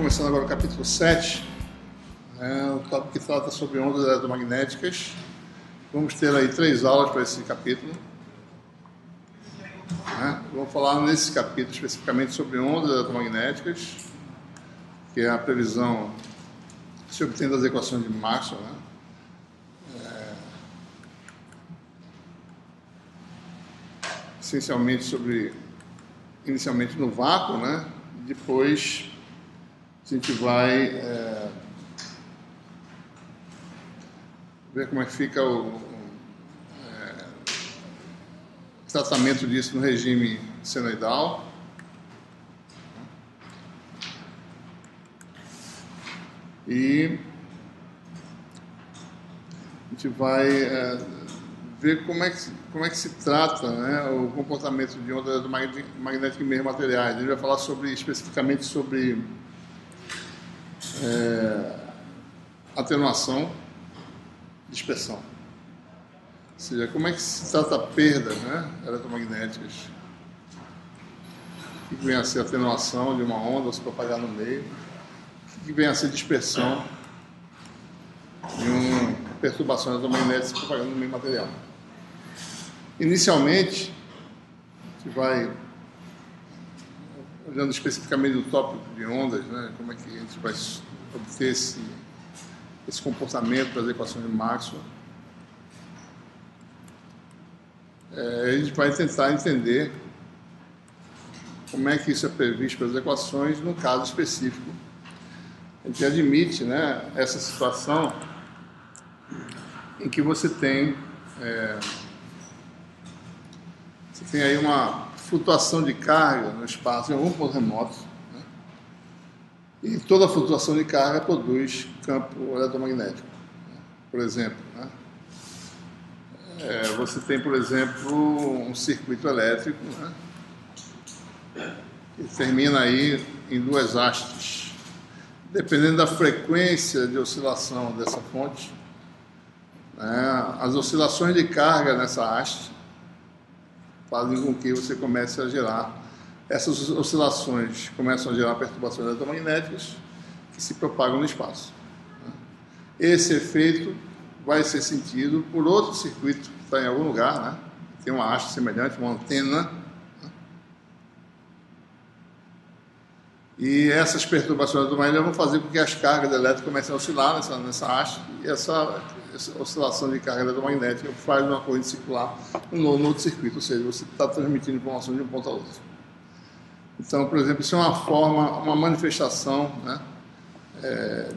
começando agora o capítulo 7, o tópico que trata sobre ondas eletromagnéticas. Vamos ter aí 3 aulas para esse capítulo. Vamos falar nesse capítulo especificamente sobre ondas eletromagnéticas, que é a previsão que se obtém das equações de Maxwell, essencialmente inicialmente no vácuo, depois a gente vai ver como é que fica o tratamento disso no regime senoidal. E a gente vai ver como é que se trata o comportamento de onda eletromagnética em meios materiais. A gente vai falar especificamente sobre atenuação, dispersão. Ou seja, como é que se trata a perda eletromagnéticas. O que vem a ser atenuação de uma onda ao se propagar no meio. O que vem a ser dispersão de uma perturbação eletromagnética se propagando no meio material. Inicialmente, a gente vai olhando especificamente do tópico de ondas, como é que a gente vai obter esse comportamento das equações de Maxwell. A gente vai tentar entender como é que isso é previsto pelas equações no caso específico. A gente admite essa situação em que você tem aí uma flutuação de carga no espaço em algum ponto remoto, e toda flutuação de carga produz campo eletromagnético. Por exemplo, você tem, por exemplo, um circuito elétrico que termina aí em 2 hastes. Dependendo da frequência de oscilação dessa fonte, as oscilações de carga nessa haste fazem com que você comece a gerar, essas oscilações começam a gerar perturbações eletromagnéticas que se propagam no espaço. Esse efeito vai ser sentido por outro circuito que está em algum lugar, tem uma haste semelhante, uma antena, e essas perturbações eletromagnéticas vão fazer com que as cargas elétricas comecem a oscilar nessa haste, e essa oscilação de carga eletromagnética faz uma corrente circular no outro circuito, ou seja, você está transmitindo informação de um ponto a outro. Então, por exemplo, isso é uma manifestação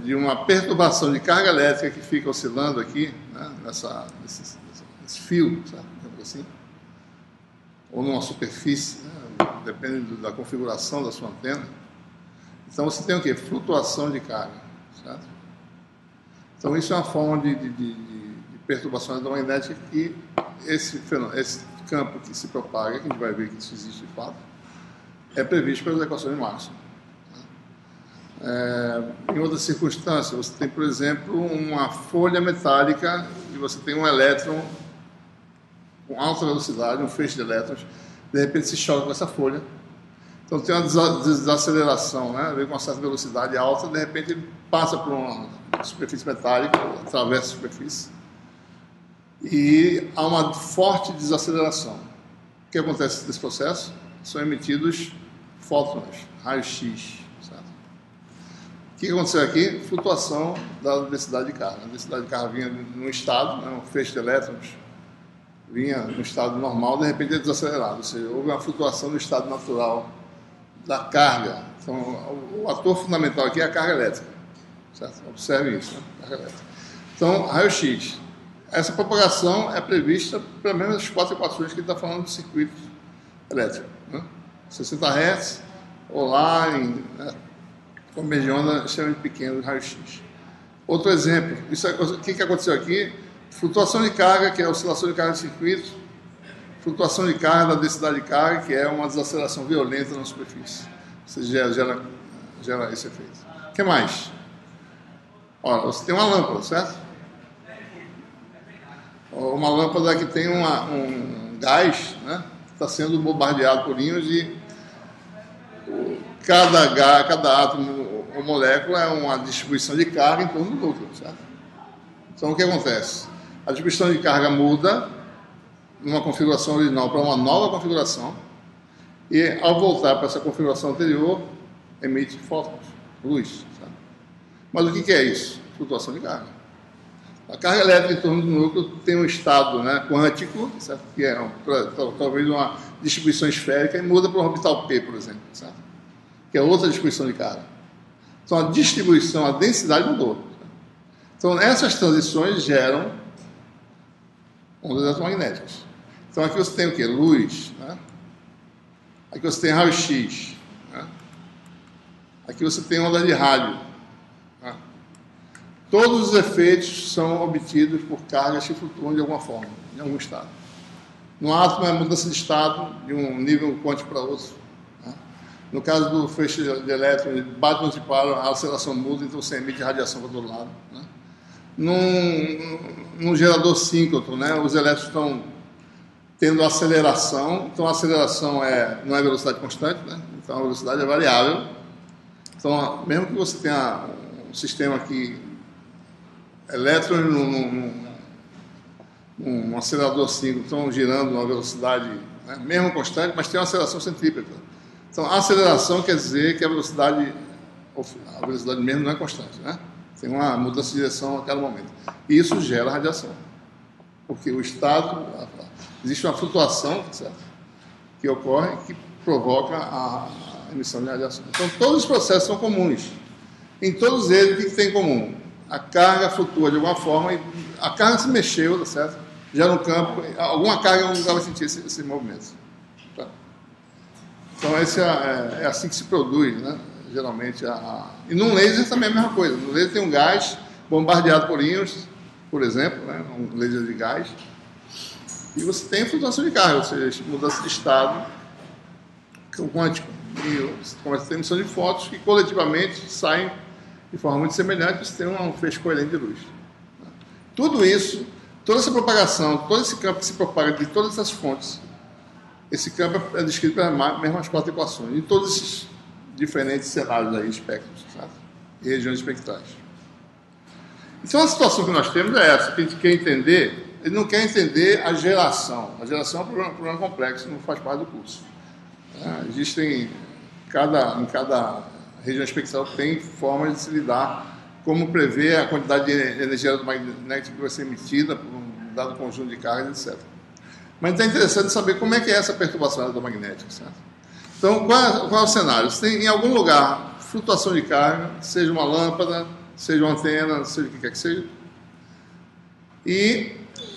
de uma perturbação de carga elétrica que fica oscilando aqui, nesse fio, sabe? Assim, ou numa superfície, depende da configuração da sua antena. Então você tem o quê? Flutuação de carga, certo? Então isso é uma forma de perturbação eletromagnética que esse campo que se propaga, que a gente vai ver que isso existe de fato, é previsto pelas equações de Maxwell. Em outras circunstâncias, você tem, por exemplo, uma folha metálica e você tem um elétron com alta velocidade, um feixe de elétrons, de repente se choca com essa folha. Então tem uma desaceleração, vem com uma certa velocidade alta, de repente ele passa por uma superfície metálica, atravessa a superfície, e há uma forte desaceleração. O que acontece nesse processo? São emitidos fótons, raios-x. O que aconteceu aqui? Flutuação da densidade de carga. A densidade de carga vinha num estado, um feixe de elétrons, vinha no estado normal, de repente é desacelerado, ou seja, houve uma flutuação no estado natural da carga. Então, o ator fundamental aqui é a carga elétrica, certo? Observe isso, carga elétrica. Então, raio-x. Essa propagação é prevista pelo menos as 4 equações que ele está falando de circuito elétrico, 60 Hz, ou lá em começo de onda extremamente pequeno de raio-x. Outro exemplo, o que aconteceu aqui? Flutuação de carga, que é a oscilação de carga de circuito, flutuação de carga da densidade de carga, que é uma desaceleração violenta na superfície. Você gera esse efeito. O que mais? Olha, você tem uma lâmpada, certo? Uma lâmpada que tem um gás, que está sendo bombardeado por íons, e cada átomo ou molécula é uma distribuição de carga em torno do núcleo, certo? Então, o que acontece? A distribuição de carga muda numa configuração original para uma nova configuração e, ao voltar para essa configuração anterior, emite fótons, luz, certo? Mas o que é isso? Flutuação de carga. A carga elétrica em torno do núcleo tem um estado, né, quântico, certo? Que é talvez uma distribuição esférica e muda para o orbital P, por exemplo, certo? Que é outra distribuição de carga. Então, a distribuição, a densidade mudou. Certo? Então, essas transições geram ondas eletromagnéticas. Então, aqui você tem o quê? Luz. Né? Aqui você tem raio-x. Né? Aqui você tem onda de rádio. Né? Todos os efeitos são obtidos por cargas que flutuam de alguma forma, em algum estado. No átomo é mudança de estado de um nível quântico para outro. Né? No caso do feixe de elétrons, ele bate no separo, a aceleração muda, então você emite radiação para todo lado. Né? Num gerador síncrono, né, os elétrons estão tendo aceleração, então a aceleração não é velocidade constante, né? Então a velocidade é variável. Então, mesmo que você tenha um sistema que elétrons num acelerador síncrono estão girando numa velocidade, né, mesmo constante, mas tem uma aceleração centrípeta. Então, a aceleração quer dizer que a velocidade mesmo não é constante, né? Tem uma mudança de direção a cada momento. E isso gera radiação. Porque o estado... Existe uma flutuação, certo? Que ocorre, que provoca a emissão de radiação. Então, todos os processos são comuns. Em todos eles, o que tem em comum? A carga flutua de alguma forma, e a carga se mexeu, tá certo? Gera um campo, alguma carga em algum lugar vai sentir esse movimento. Tá? Então, esse é assim que se produz, né? Geralmente. E num laser também é a mesma coisa. No laser tem um gás bombardeado por íons, por exemplo, né? Um laser de gás. E você tem flutuação de carga, ou seja, mudança de estado quântico. E você começa a ter emissão de fótons que coletivamente saem de forma muito semelhante, você tem um feixe coerente de luz. Tudo isso, toda essa propagação, todo esse campo que se propaga de todas essas fontes, esse campo é descrito pelas mesmas 4 equações, em todos esses diferentes cenários aí, espectros, sabe? E regiões espectrais. Então a situação que nós temos é essa, que a gente quer entender. Ele não quer entender a geração. A geração é um problema complexo, não faz parte do curso. Existem, em cada região espectral tem formas de se lidar, como prever a quantidade de energia eletromagnética que vai ser emitida por um dado conjunto de cargas, etc. Mas é interessante saber como é que é essa perturbação eletromagnética, certo? Então, qual é o cenário? Você tem em algum lugar flutuação de carga, seja uma lâmpada, seja uma antena, seja o que quer que seja, e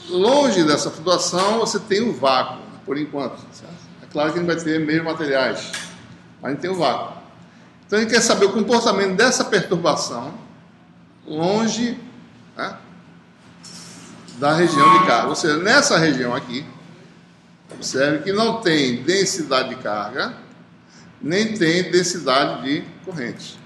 longe dessa flutuação, você tem o vácuo, por enquanto. Certo? É claro que a gente vai ter meios materiais, mas a gente tem o vácuo. Então, a gente quer saber o comportamento dessa perturbação longe, né, da região de carga. Ou seja, nessa região aqui, observe que não tem densidade de carga, nem tem densidade de corrente.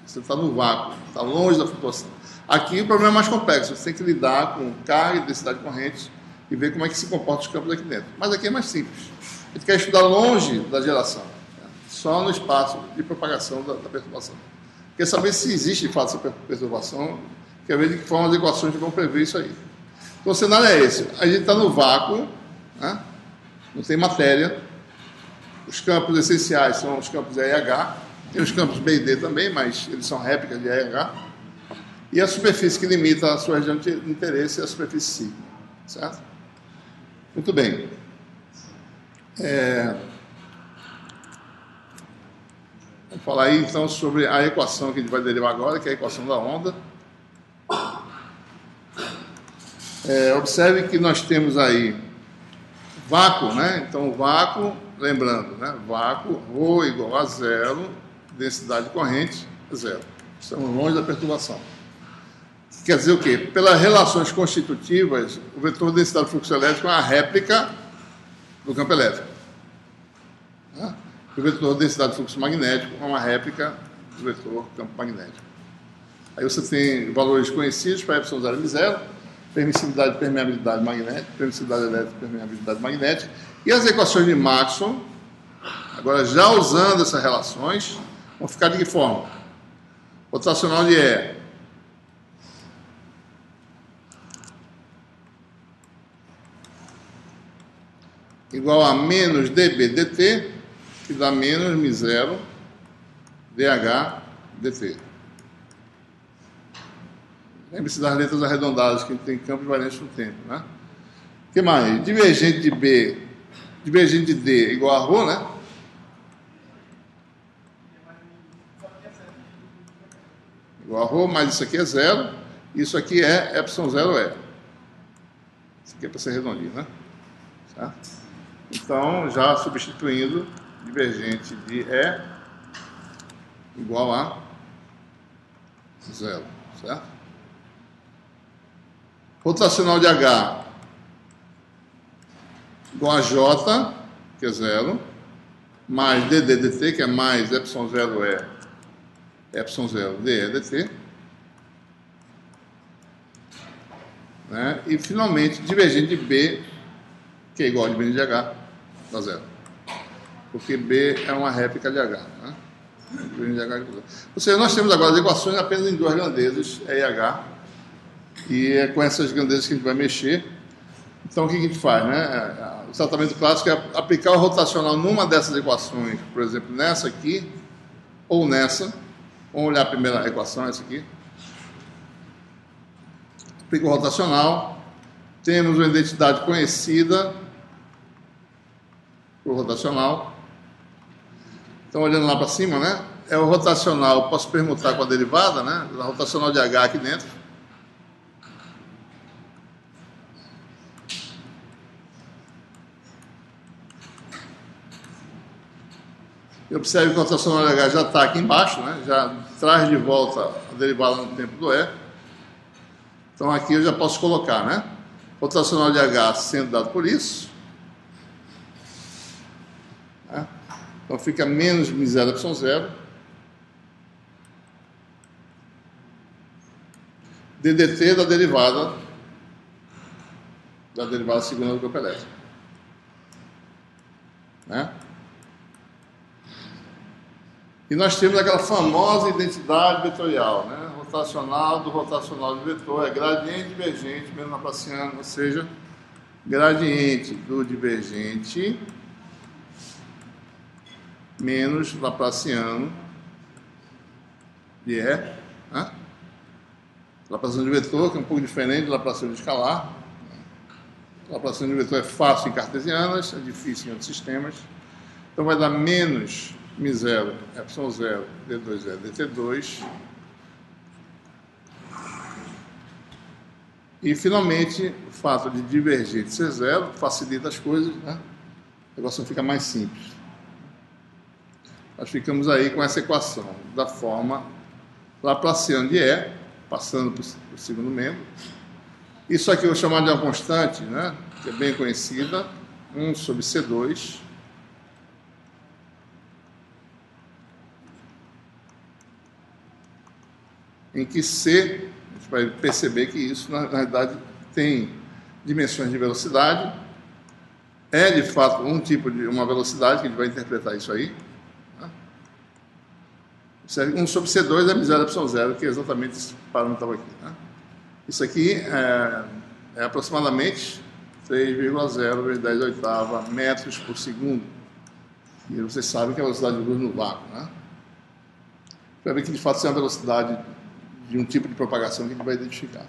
Você está no vácuo, está longe da flutuação. Aqui o problema é mais complexo, você tem que lidar com carga e densidade de corrente e ver como é que se comporta os campos aqui dentro. Mas aqui é mais simples. A gente quer estudar longe da geração, né? Só no espaço de propagação da perturbação. Quer saber se existe de fato essa perturbação, quer ver de que forma as equações vão prever isso aí. Então o cenário é esse, a gente está no vácuo, né? Não tem matéria, os campos essenciais são os campos EH, tem os campos B e D também, mas eles são réplicas de EH. E a superfície que limita a sua região de interesse é a superfície sigma, certo? Muito bem. Vamos falar aí, então, sobre a equação que a gente vai derivar agora, que é a equação da onda. Observe que nós temos aí vácuo, né? Então, vácuo, lembrando, né? Vácuo, ρ igual a zero, densidade de corrente, zero. Estamos longe da perturbação. Quer dizer o quê? Pelas relações constitutivas, o vetor de densidade do fluxo elétrico é uma réplica do campo elétrico. Né? O vetor de densidade do fluxo magnético é uma réplica do vetor do campo magnético. Aí você tem valores conhecidos para epsilon 0 e 0, permissividade e permeabilidade magnética, permissividade elétrica e permeabilidade magnética, e as equações de Maxwell, agora já usando essas relações, vão ficar de que forma? Rotacional de E igual a menos dB dt, que dá menos μ0 dH dt. Lembre-se das letras arredondadas, que a gente tem campos variantes no tempo, né? O que mais? Divergente de B, divergente de D igual a ρ, né? Igual a ρ, mas isso aqui é zero, isso aqui é ε0E. Isso aqui é para ser redondinho, né? Certo? Então, já substituindo, divergente de E igual a zero, certo? Rotacional de H igual a J, que é zero, mais dd dt, que é mais ε0E, ε0 dE dt, né? E, finalmente, divergente de B, que é igual a divergente de H, dá zero. Porque B é uma réplica de H, né? Ou seja, nós temos agora as equações apenas em duas grandezas, E e H, e é com essas grandezas que a gente vai mexer. Então, o que a gente faz, né? O tratamento clássico é aplicar o rotacional numa dessas equações, por exemplo, nessa aqui, ou nessa. Vamos olhar a primeira equação, essa aqui. Aplica o rotacional, temos uma identidade conhecida para o rotacional. Então, olhando lá para cima, né? É o rotacional, posso permutar com a derivada, né? O rotacional de H aqui dentro. E observe que o rotacional de H já está aqui embaixo, né? Já traz de volta a derivada no tempo do E. Então, aqui eu já posso colocar, né? Rotacional de H sendo dado por isso. Né? Então, fica menos μ0 ε0. ddt da derivada segunda do campo elétrico. Né? E nós temos aquela famosa identidade vetorial, né? Rotacional do rotacional de vetor é gradiente divergente menos laplaciano, ou seja, gradiente do divergente menos laplaciano de E, né? Laplaciano de vetor, que é um pouco diferente do laplaciano de escalar. Laplaciano de vetor é fácil em cartesianas, é difícil em outros sistemas. Então vai dar menos μ0, ε0, d2é, dt2. E, finalmente, o fato de divergente ser zero facilita as coisas, né? A equação fica mais simples. Nós ficamos aí com essa equação da forma laplaciano de E, passando para o segundo membro. Isso aqui eu vou chamar de uma constante, né? Que é bem conhecida, 1 sobre C2. Em que C, a gente vai perceber que isso, na realidade, tem dimensões de velocidade. É, de fato, um tipo de uma velocidade, que a gente vai interpretar isso aí. Né? 1 sobre C2 é μ0 ε0, que é exatamente esse parâmetro aqui. Né? Isso aqui é aproximadamente 3,0 vezes 10 oitava metros por segundo. E vocês sabem que é a velocidade de luz no vácuo. Né? Para ver que, de fato, isso é uma velocidade de um tipo de propagação que a gente vai identificar.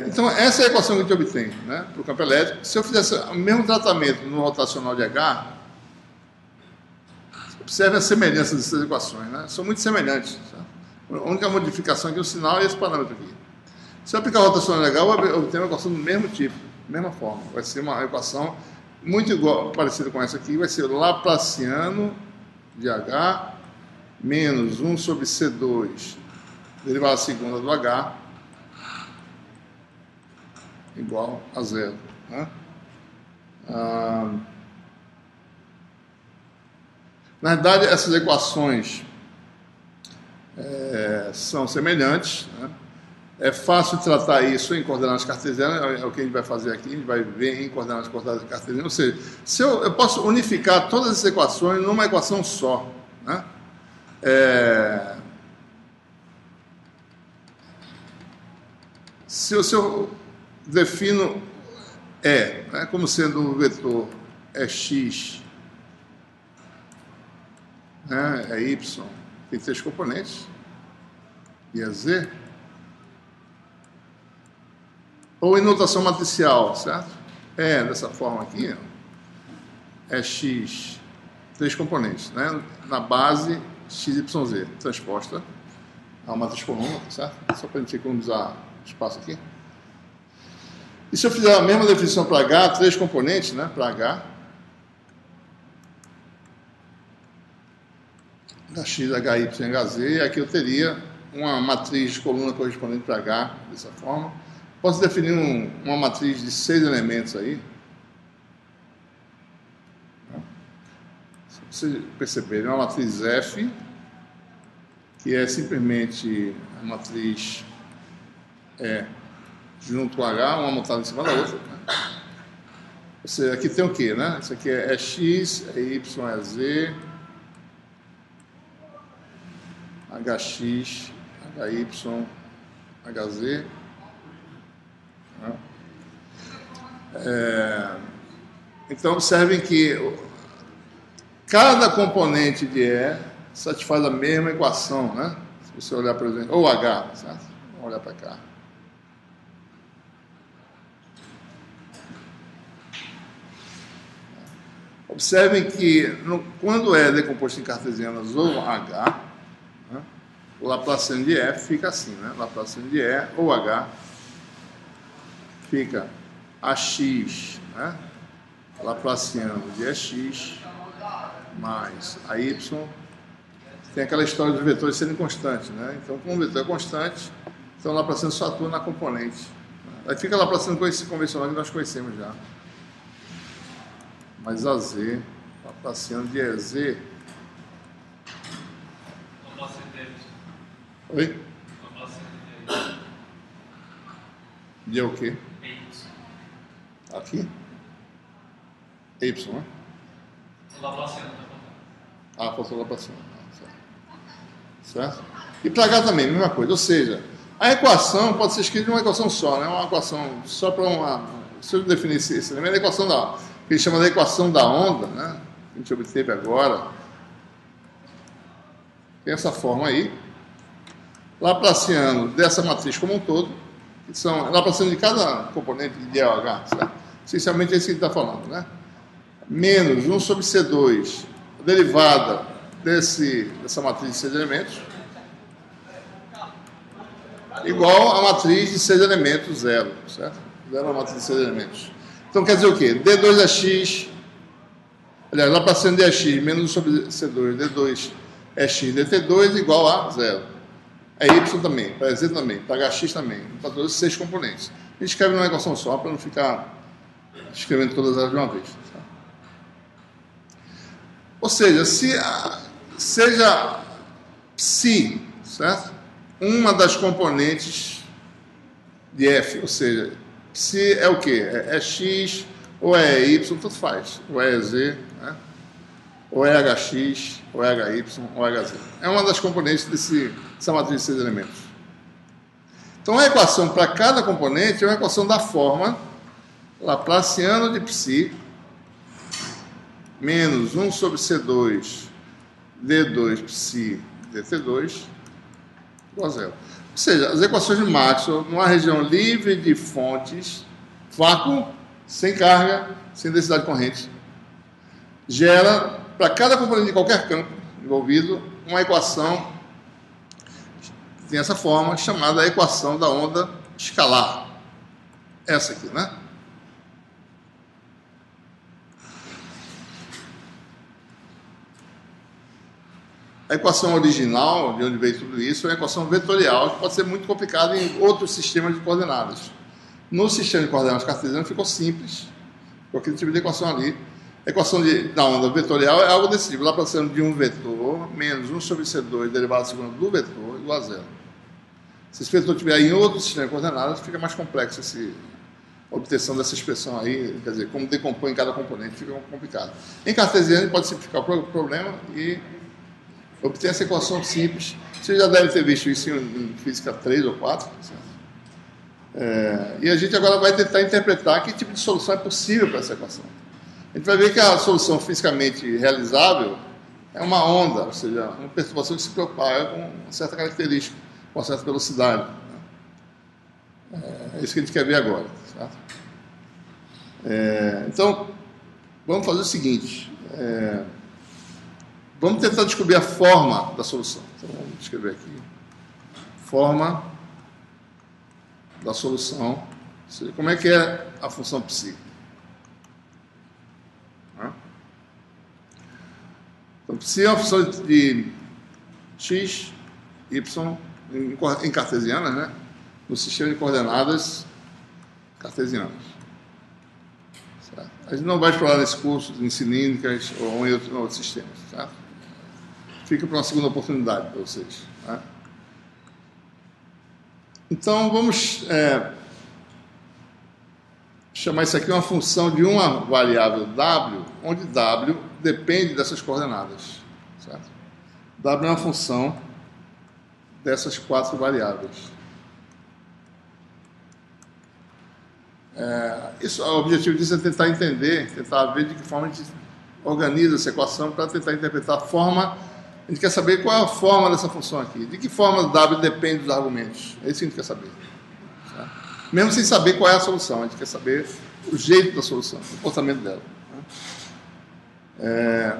Então, essa é a equação que a gente obtém, né, para o campo elétrico. Se eu fizesse o mesmo tratamento no rotacional de H, observe a semelhança dessas equações, né? São muito semelhantes. Sabe? A única modificação aqui é o sinal e esse parâmetro aqui. Se eu aplicar o rotacional de H, eu obtenho uma equação do mesmo tipo, mesma forma. Vai ser uma equação muito igual, parecida com essa aqui, vai ser laplaciano de H menos 1 sobre C2, derivada segunda do H, igual a zero. Né? Na verdade, essas equações são semelhantes. Né? É fácil tratar isso em coordenadas cartesianas, é o que a gente vai fazer aqui, a gente vai ver em coordenadas cartesianas. Ou seja, se eu posso unificar todas essas equações numa equação só. Né? Se eu defino E, né, como sendo um vetor é x, né, é y, tem 3 componentes, e é z, ou em notação matricial, certo? É dessa forma aqui, ó, é x, 3 componentes, né, na base x, y, z, transposta a uma matriz comum, certo? Só para a gente economizar espaço aqui. E se eu fizer a mesma definição para H, 3 componentes, né, para H, Hx, Hy e Hz, e aqui eu teria uma matriz de coluna correspondente para H, dessa forma. Posso definir uma matriz de 6 elementos aí. Se vocês perceberem, é uma matriz F, que é simplesmente a matriz junto a H, uma montada em cima da outra. Ou seja, aqui tem o quê, né? Isso aqui é X, é Y, é Z, HX, HY, HZ. Então, observem que cada componente de E satisfaz a mesma equação, né? Se você olhar, por exemplo, ou H, certo? Vamos olhar para cá. Observem que quando é decomposto em cartesianas ou H, né, o Laplaciano de E fica assim, né? Laplaciano de E ou H fica AX, né? Laplaciano de EX mais AY. Tem aquela história dos vetores serem constantes, né? Então, como o vetor é constante, então o Laplaciano só atua na componente. Aí fica o Laplaciano convencional que nós conhecemos já. Mais AZ, Laplaciano de EZ. Oi? De o quê? Aqui? Y, né? Laplaciano. Ah, faltou o Laplaciano. Certo? E para H também, mesma coisa. Ou seja, a equação pode ser escrita em uma equação só, né? Uma equação só para uma... Se eu definir esse elemento, é a equação da... que ele chama de equação da onda, né? Que a gente obteve agora. Tem essa forma aí. Laplaciano dessa matriz como um todo, que são Laplaciano de cada componente de E ou H, certo? Essencialmente é isso que ele está falando, né? Menos 1 sobre C2, derivada dessa matriz de 6 elementos, igual a matriz de 6 elementos, 0, certo? 0 é a matriz de 6 elementos. Então quer dizer o quê? D2 é x, aliás, Laplaciano de x menos 1 sobre C2, D2 é x, dt2 igual a 0. É y também, para z também, para hx também, para todos os 6 componentes. A gente escreve numa equação só, para não ficar escrevendo todas elas de uma vez. Tá? Ou seja, seja psi, certo? Uma das componentes de f, ou seja, psi é o quê? É x ou é y, tudo faz. Ou é z, né? Ou é hx, ou é hy, ou é hz. É uma das componentes dessa matriz de 6 elementos. Então, a equação para cada componente é uma equação da forma Laplaciano de psi menos 1 sobre C2 D2 psi dt2 igual a 0. Ou seja, as equações de Maxwell, numa região livre de fontes, vácuo, sem carga, sem densidade corrente, gera, para cada componente de qualquer campo envolvido, uma equação que tem essa forma, chamada equação da onda escalar. Essa aqui, né? A equação original, de onde veio tudo isso, é uma equação vetorial, que pode ser muito complicada em outros sistemas de coordenadas. No sistema de coordenadas cartesiano ficou simples, com aquele tipo de equação ali. A equação da onda vetorial é algo desse tipo, Laplaciano de um vetor menos 1 sobre C2 derivado segundo do vetor igual a 0. Se esse vetor estiver em outro sistema de coordenadas, fica mais complexo a obtenção dessa expressão aí, quer dizer, como decompõe cada componente, fica complicado. Em cartesiano pode simplificar o problema e obter essa equação simples. Você já deve ter visto isso em física 3 ou 4. Certo? E a gente agora vai tentar interpretar que tipo de solução é possível para essa equação. A gente vai ver que a solução fisicamente realizável é uma onda, ou seja, uma perturbação que se propaga com uma certa característica, com uma certa velocidade. É isso que a gente quer ver agora. Certo? Então, vamos fazer o seguinte. Vamos tentar descobrir a forma da solução. Então, vamos escrever aqui. Forma da solução. Ou seja, como é que é a função psi? Então, psi é uma função de x, y, em cartesianas, né? No sistema de coordenadas cartesianas. Certo? A gente não vai explorar nesse curso em cilíndricas ou em outros sistemas. Certo? Fica para uma segunda oportunidade para vocês. Tá? Então, vamos chamar isso aqui uma função de uma variável w, onde w depende dessas coordenadas. Certo? W é uma função dessas 4 variáveis. O objetivo disso é tentar entender, tentar ver de que forma a gente organiza essa equação para tentar interpretar a forma. A gente quer saber qual é a forma dessa função aqui. De que forma w depende dos argumentos. É isso que a gente quer saber. Tá? Mesmo sem saber qual é a solução, a gente quer saber o jeito da solução, o comportamento dela.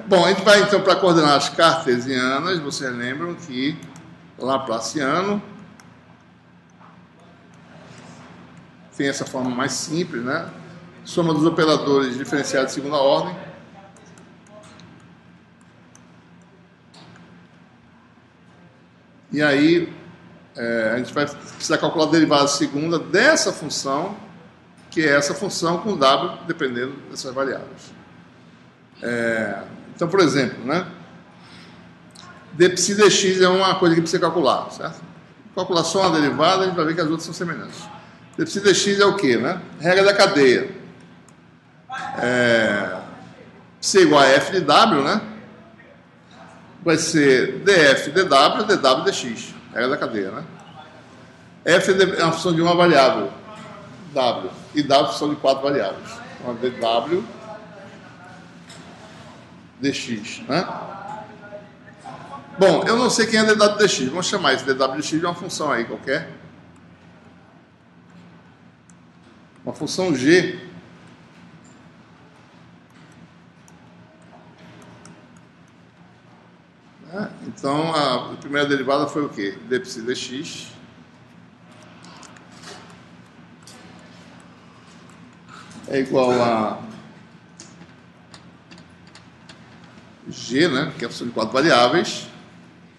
Bom, a gente vai então para coordenadas cartesianas. Vocês lembram que laplaciano tem essa forma mais simples, né? Soma dos operadores diferenciados de segunda ordem. E aí, a gente vai precisar calcular a derivada segunda dessa função, que é essa função com w dependendo dessas variáveis. Então, por exemplo, né? Dψ dx é uma coisa que precisa calcular, certo? Calcular só uma derivada, a gente vai ver que as outras são semelhantes. Dψ dx é o quê, né? Regra da cadeia. Psi igual a f de w, né? Vai ser df dw, dw dx. Regra da cadeia, né? F é uma função de uma variável, w. E w é uma função de 4 variáveis. Então, dw dx, né? Bom, eu não sei quem é dw dx. Vamos chamar esse dw dx de uma função aí qualquer. Uma função g. Então, a primeira derivada foi o quê? Dψ dx. É igual a g, né? Que é a função de 4 variáveis.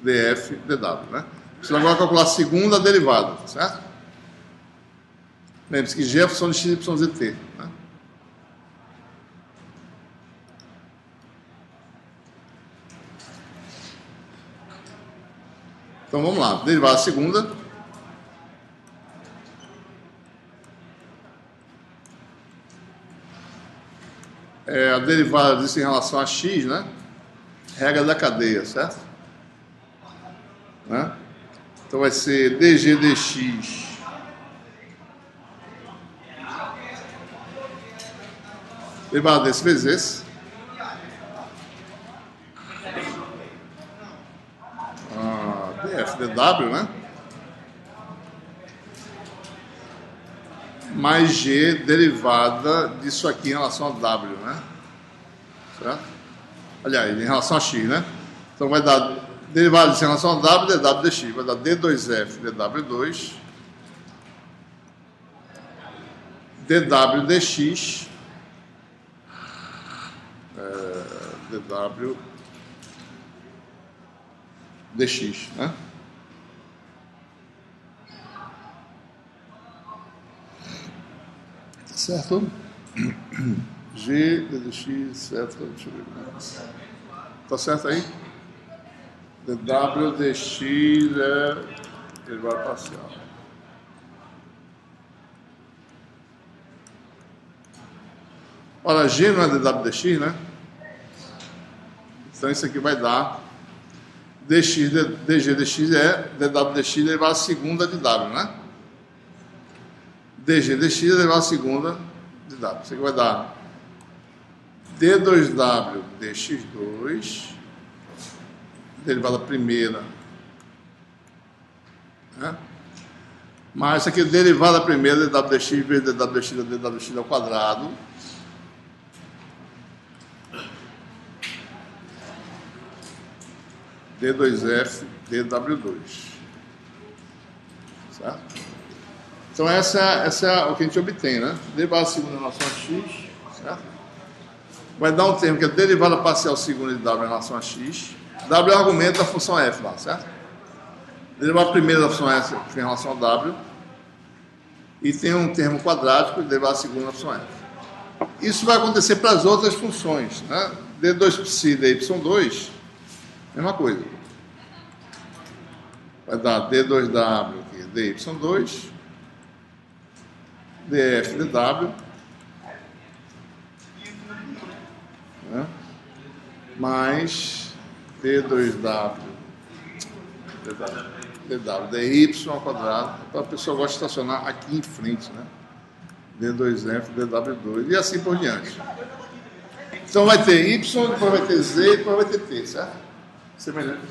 Df dw, né? Você agora calcular a segunda derivada, certo? Lembre-se que g é a função de x, y, z, t. Né? Então vamos lá, derivada segunda. A derivada disso em relação a x, né? Regra da cadeia, certo? Né? Então vai ser dg dx derivada desse vezes esse. Df dw, né? Mais g derivada disso aqui em relação a w, né? Certo? Aliás, em relação a x, né? Então vai dar derivada disso em relação a w, dw dx. Vai dar d2f dw2 dw dx dw dx, né? Certo? G, dx, etc. Deixa eu ver. Tá certo aí? dw dx é derivada parcial. Ora, G não é dw dx, né? Então isso aqui vai dar dx, dg dx é dw dx derivada segunda de w, né? dg dx elevado à segunda de w. Isso aqui vai dar d2w dx2, derivada primeira, né? Mais isso aqui, derivada primeira, dw dx vezes dw dx, dw dx ao quadrado, d2f dw2, certo? Então essa é o que a gente obtém, né? Derivada segunda em relação a x, certo? Vai dar um termo que é derivada parcial segunda de w em relação a x. W é o argumento da função f lá, certo? Derivada primeira da função f em relação a w. E tem um termo quadrático de derivada segunda da função f. Isso vai acontecer para as outras funções, né? d2psi dy2, mesma coisa. Vai dar d2w aqui, dy2, df dw, né? Mais d2w dw dy ao quadrado. Então a pessoa gosta de estacionar aqui em frente, né? d2f dw2 e assim por diante. Então vai ter y, depois vai ter z, depois vai ter t, certo? Semelhante.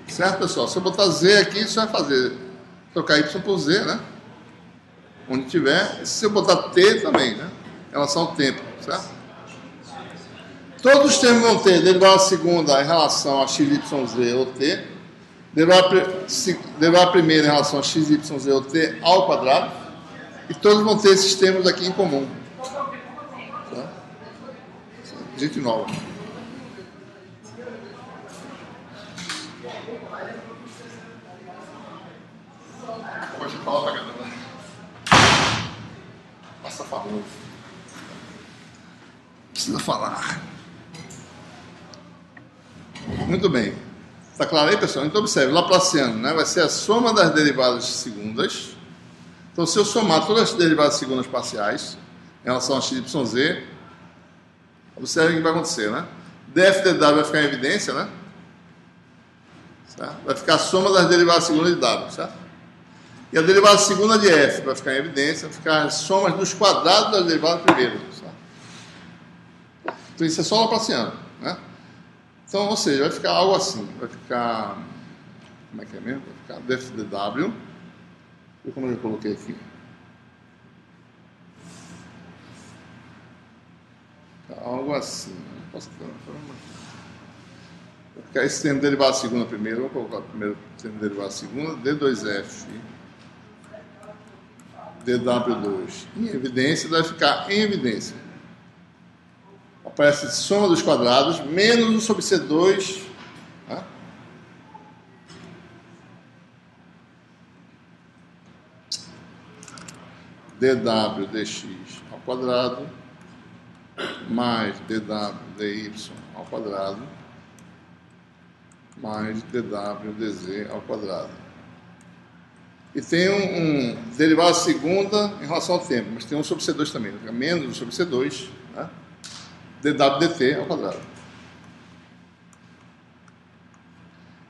Certo, pessoal? Se eu botar z aqui, isso vai fazer trocar y por z, né? Onde tiver. Se eu botar t também, né? Em relação ao tempo, certo? Todos os termos vão ter derivada segunda em relação a x, y, z ou t. Derivada primeira em relação a x, y, z ou t ao quadrado. E todos vão ter esses termos aqui em comum. Certo? Gente nova. Pode falar pra caramba. Passa favor. Precisa falar. Muito bem. Está claro aí, pessoal? Então observe, Laplaciano, né? Vai ser a soma das derivadas segundas. Então, se eu somar todas as derivadas segundas parciais em relação a x, y, z, observe o que vai acontecer, né? df de w vai ficar em evidência, né? Certo? Vai ficar a soma das derivadas segundas de w, certo? E a derivada segunda de f vai ficar em evidência, vai ficar as somas dos quadrados das derivadas primeiras, certo? Então isso é só Laplaciano, né? Então, ou seja, vai ficar algo assim, vai ficar, como é que é mesmo? Vai ficar df de w, e como eu coloquei aqui? Algo assim, não posso ficar. Vai ficar esse termo derivada segunda primeiro, vou colocar o primeiro termo derivada segunda, d2f dw2 em evidência, vai ficar em evidência. Aparece soma dos quadrados menos 1 sobre C2, né? dw dx ao quadrado mais dw dy ao quadrado mais dw dz ao quadrado. E tem um derivada segunda em relação ao tempo, mas tem 1 sobre C2 também, fica menos 1 sobre C2, né? dw dt ao quadrado.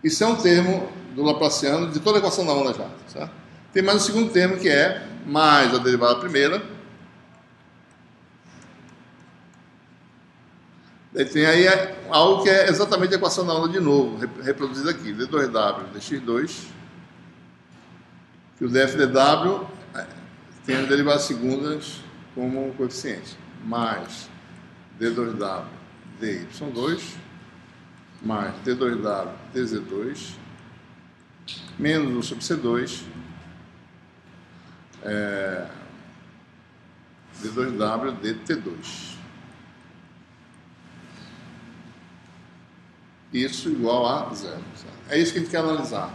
Isso é um termo do Laplaciano de toda a equação da onda já, certo? Tem mais o segundo termo que é mais a derivada primeira. Daí tem aí algo que é exatamente a equação da onda de novo, reproduzida aqui, d2w dx2, que o df dw tem as derivadas segundas como coeficiente, mais d2w dy2 mais d2w dz2 menos 1 sobre c2 d2w dt2. Isso igual a zero. É isso que a gente quer analisar.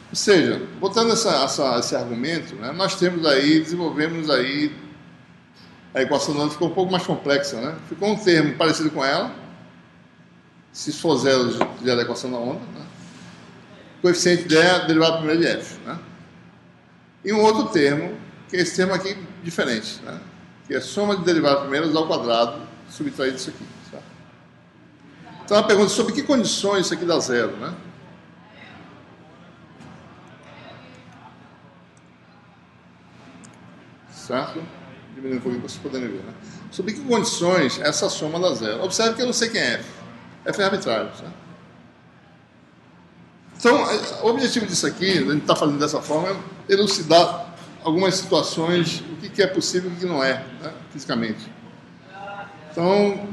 Ou seja, botando esse argumento, né, nós temos aí, desenvolvemos aí, a equação da onda ficou um pouco mais complexa, né? Ficou um termo parecido com ela, se for zero, gera a equação da onda, né? O coeficiente é a derivada primeira de f, né? E um outro termo que é esse termo aqui diferente, né? Que é soma de derivadas primeiras ao quadrado subtraído disso aqui. Certo? Então, a pergunta é sobre que condições isso aqui dá zero, né? Certo? Diminuindo um pouquinho para vocês poderem ver, né? Sob que condições essa soma dá zero? Observe que eu não sei quem é F. F é arbitrário, certo? Então, o objetivo disso aqui, a gente está fazendo dessa forma, é elucidar algumas situações, o que é possível e o que não é, né, fisicamente. Então,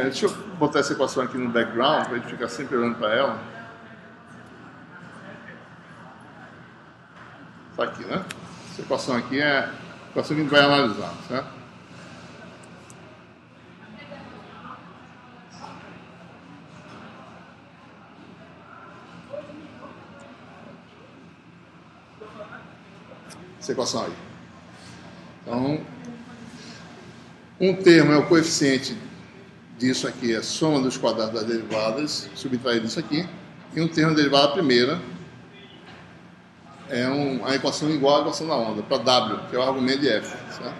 deixa eu botar essa equação aqui no background, para a gente ficar sempre olhando para ela. Está aqui, né? Essa equação aqui é a equação que a gente vai analisar, certo? Essa equação aí. Então, um termo é o coeficiente disso aqui, é a soma dos quadrados das derivadas, subtraído disso aqui, e um termo derivada primeira é a equação igual à equação da onda, para W, que é o argumento de F. Certo?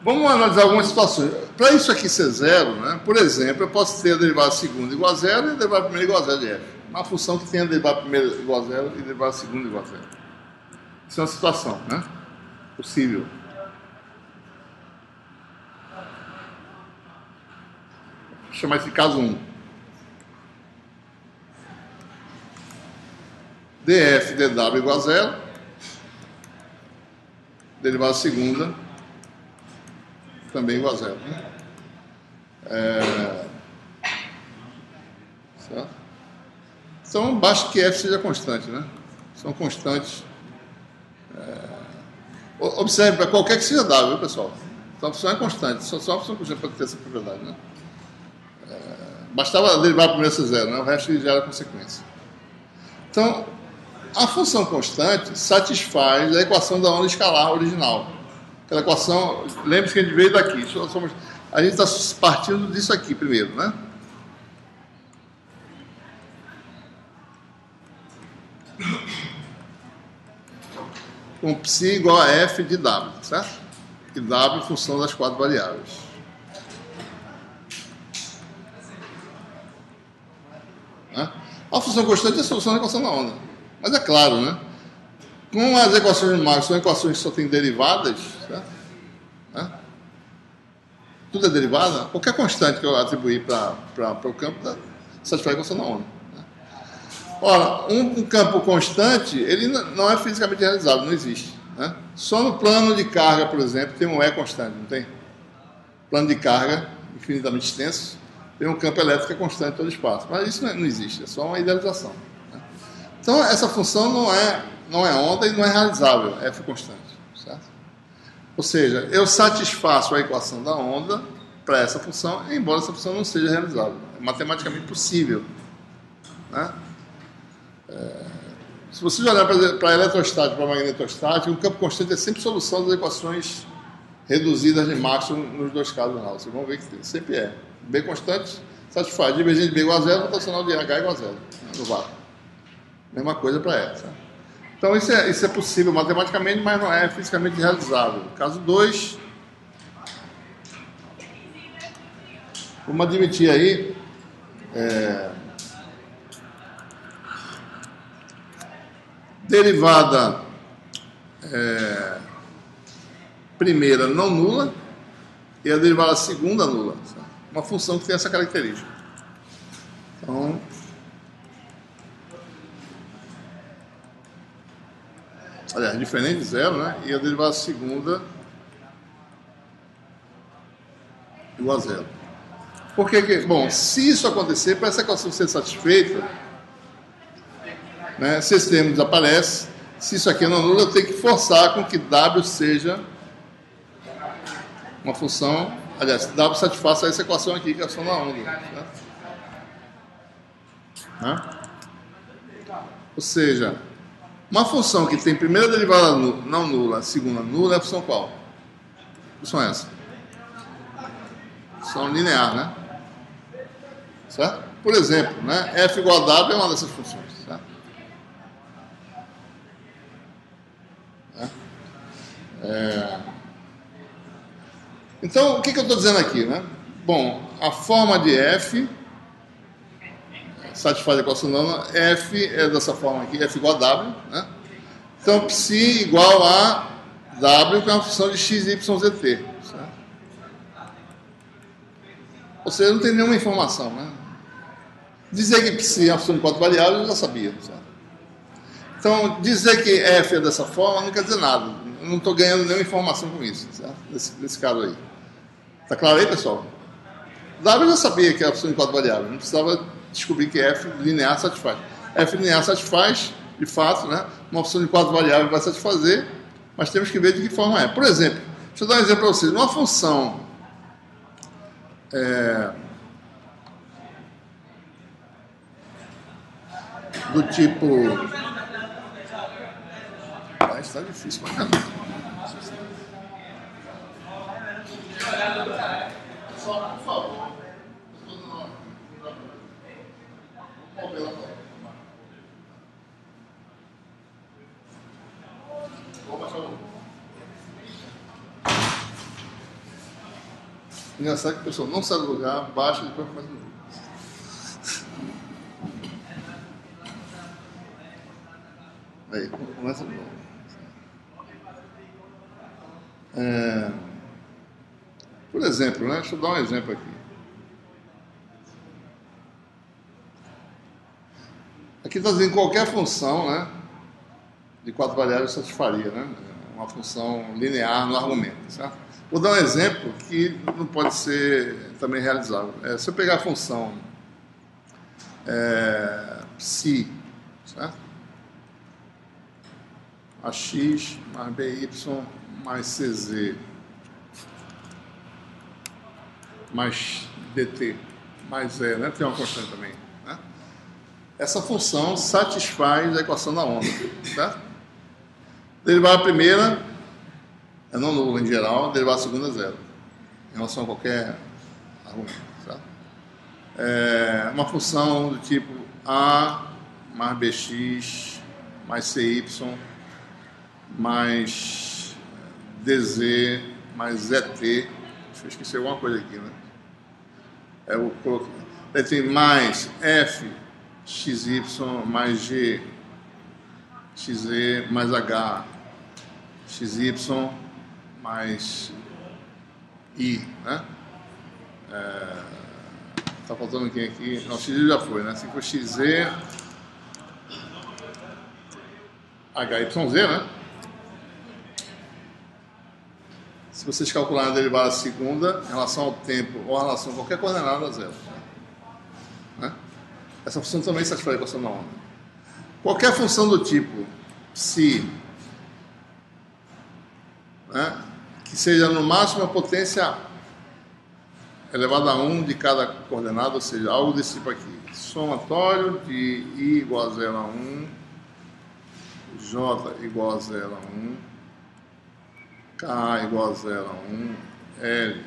Vamos analisar algumas situações. Para isso aqui ser zero, né, por exemplo, eu posso ter a derivada segunda igual a zero e a derivada primeira igual a zero de F. Uma função que tem a derivada primeira igual a zero e a derivada segunda igual a zero. Isso é uma situação, né? Possível. Vou chamar esse caso 1. df dw igual a zero. Derivada segunda também igual a zero. Né? Certo? Então, basta que f seja constante, né? São constantes. Observe, para qualquer que seja W, viu, pessoal? Então, a função é constante. Só a função constante pode ter essa propriedade, né? Bastava derivar primeiro ser zero, né? O resto já era consequência. Então, a função constante satisfaz a equação da onda escalar original. Aquela equação, lembre-se que a gente veio daqui. A gente está partindo disso aqui primeiro, né? Com psi igual a f de w, certo? E w em função das quatro variáveis. Né? A função constante é a solução da equação da onda. Mas é claro, né? Como as equações de Maxwell são equações que só têm derivadas, certo? Né? Tudo é derivada, qualquer constante que eu atribuir para o campo satisfaz a equação da onda. Ora, um campo constante, ele não é fisicamente realizável, não existe. Né? Só no plano de carga, por exemplo, tem um E constante, não tem? Plano de carga infinitamente extenso, tem um campo elétrico que é constante em todo o espaço. Mas isso não existe, é só uma idealização. Né? Então, essa função não é onda e não é realizável, é F constante. Certo? Ou seja, eu satisfaço a equação da onda para essa função, embora essa função não seja realizável. É matematicamente possível. Né? Se você olhar para eletrostática, para magnetostática, o campo constante é sempre solução das equações reduzidas de Maxwell nos dois casos lá. Vocês vão ver que sempre é. B constante satisfaz. Divergente de B igual a zero, rotacional de H igual a zero. No vácuo. Mesma coisa para essa. Então isso é possível matematicamente, mas não é fisicamente realizável. Caso 2. Vamos admitir aí. Derivada primeira não nula e a derivada segunda nula. Uma função que tem essa característica. Então, aliás, diferente de zero, né? E a derivada segunda igual a zero. Por que? Bom, se isso acontecer, para essa equação ser satisfeita, né, se esse termo desaparece, se isso aqui é não nulo, eu tenho que forçar com que W seja uma função, aliás, W satisfaça essa equação aqui, que é a função da onda. Certo? Né? Ou seja, uma função que tem primeira derivada não nula, segunda nula, é a função qual? Que função é essa? Função linear, né? Certo? Por exemplo, né, f igual a W é uma dessas funções. Certo? Então, o que eu estou dizendo aqui, né? Bom, a forma de f satisfaz a equação nona. F é dessa forma aqui, f igual a w, né? Então, psi igual a w, que é uma função de x, y, z, t. Certo? Ou seja, não tem nenhuma informação, né? Dizer que psi é uma função de 4 variáveis, eu já sabia. Certo? Então, dizer que f é dessa forma não quer dizer nada. Eu não estou ganhando nenhuma informação com isso, certo? Nesse caso aí. Está claro aí, pessoal? W eu já sabia que era a função de 4 variáveis. Não precisava descobrir que f linear satisfaz. F linear satisfaz, de fato, né? Uma função de 4 variáveis vai satisfazer, mas temos que ver de que forma é. Por exemplo, deixa eu dar um exemplo para vocês. Uma função do tipo... Está difícil pra caramba. Só, por favor. Vou baixar o... Engraçado que a pessoa não sai do lugar, baixa e depois faz o... Aí, começa de novo. Por exemplo, né? Deixa eu dar um exemplo aqui. Aqui está dizendo qualquer função, né, de 4 variáveis satisfaria, né? Uma função linear no argumento, certo? Vou dar um exemplo que não pode ser também realizável. Se eu pegar a função psi, certo? AX mais BY mais CZ mais DT mais E, né? Tem uma constante também, né? Essa função satisfaz a equação da onda, certo? Derivada primeira é não nula em geral, derivada segunda é zero, em relação a qualquer argumento, certo? Uma função do tipo A mais BX mais CY mais DZ mais ZT. Deixa eu esquecer alguma coisa aqui, né? Eu coloquei. Tem mais F XY mais G XZ mais H XY mais I, né? Tá faltando quem aqui? Não, XY já foi, né? Se for XZ HYZ, né? Se vocês calcularem a derivada segunda em relação ao tempo ou em relação a qualquer coordenada, zero. Né? Essa função também satisfaz a equação da onda. Qualquer função do tipo psi, né, que seja no máximo a potência elevada a 1 de cada coordenada, ou seja, algo desse tipo aqui. Somatório de I igual a 0 a 1, J igual a 0 a 1, K igual a 0 a 1, L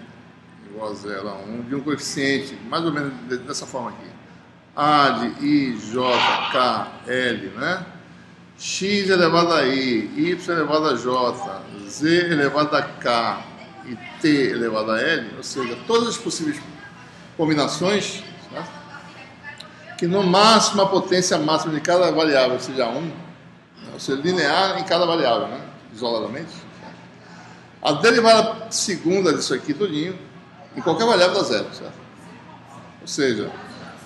igual a 0 a 1, de um coeficiente, mais ou menos dessa forma aqui. A de I, J, K, L, né? X elevado a I, Y elevado a J, Z elevado a K e T elevado a L, ou seja, todas as possíveis combinações, certo? Que no máximo a potência máxima de cada variável seja 1, ou seja, linear em cada variável, né? Isoladamente. A derivada segunda disso aqui, tudinho, em qualquer variável dá zero, certo? Ou seja,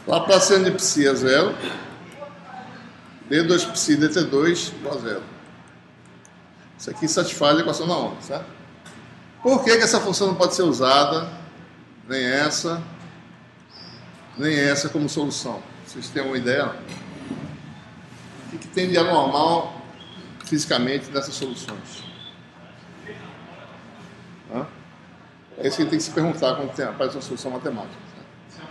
Laplaciano de psi é zero, D2 psi dt2 igual a zero. Isso aqui satisfaz a equação da onda, certo? Por que essa função não pode ser usada, nem essa como solução? Vocês têm uma ideia? O que tem de anormal fisicamente nessas soluções? É isso que tem que se perguntar quando aparece uma solução matemática. Certo?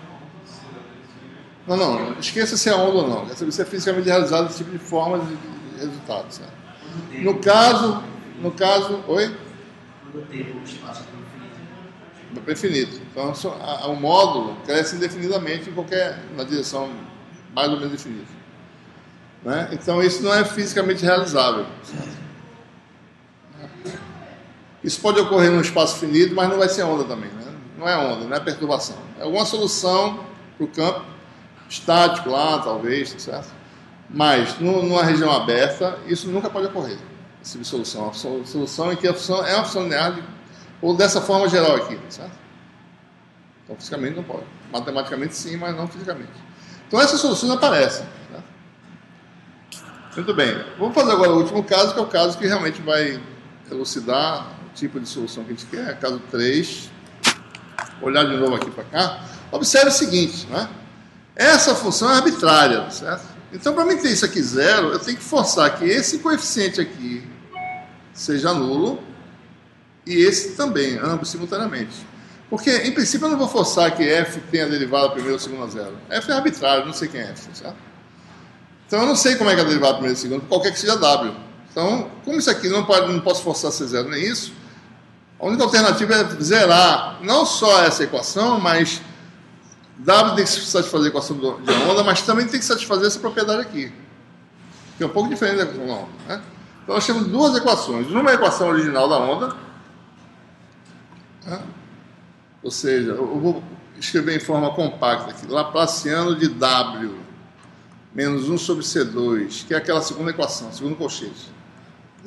Não, esqueça se é onda ou não. Quer saber se é fisicamente realizado esse tipo de forma de resultado. Certo? No caso, oi? Quando o tempo, o espaço é infinito. Então, o módulo cresce indefinidamente na direção mais ou menos infinita. Né? Então, isso não é fisicamente realizável. Certo? Isso pode ocorrer num espaço finito, mas não vai ser onda também, né? Não é onda, não é perturbação. É alguma solução para o campo estático lá, talvez, tá certo? Mas numa região aberta, isso nunca pode ocorrer. Essa dissolução. A solução em que a função é uma função linear ou dessa forma geral aqui, tá certo? Então, fisicamente não pode. Matematicamente sim, mas não fisicamente. Então, essas soluções aparecem. Né? Muito bem. Vamos fazer agora o último caso, que é o caso que realmente vai elucidar o tipo de solução que a gente quer. Caso 3. Vou olhar de novo aqui para cá. Observe o seguinte, né? Essa função é arbitrária, certo? Então, para mim ter isso aqui zero, eu tenho que forçar que esse coeficiente aqui seja nulo e esse também, ambos simultaneamente. Porque, em princípio, eu não vou forçar que f tenha derivada primeiro ou segundo a zero. F é arbitrário, não sei quem é f, certo? Então, eu não sei como é que é a derivada primeiro e segundo, qualquer que seja w. Então, como isso aqui não posso forçar a ser zero nem isso, a única alternativa é zerar não só essa equação, mas W tem que satisfazer a equação de onda, mas também tem que satisfazer essa propriedade aqui, que é um pouco diferente da equação da onda. Né? Então nós temos duas equações. Uma é a equação original da onda, né? Ou seja, eu vou escrever em forma compacta aqui, Laplaciano de W menos 1 sobre C2, que é aquela segunda equação, segundo colchete.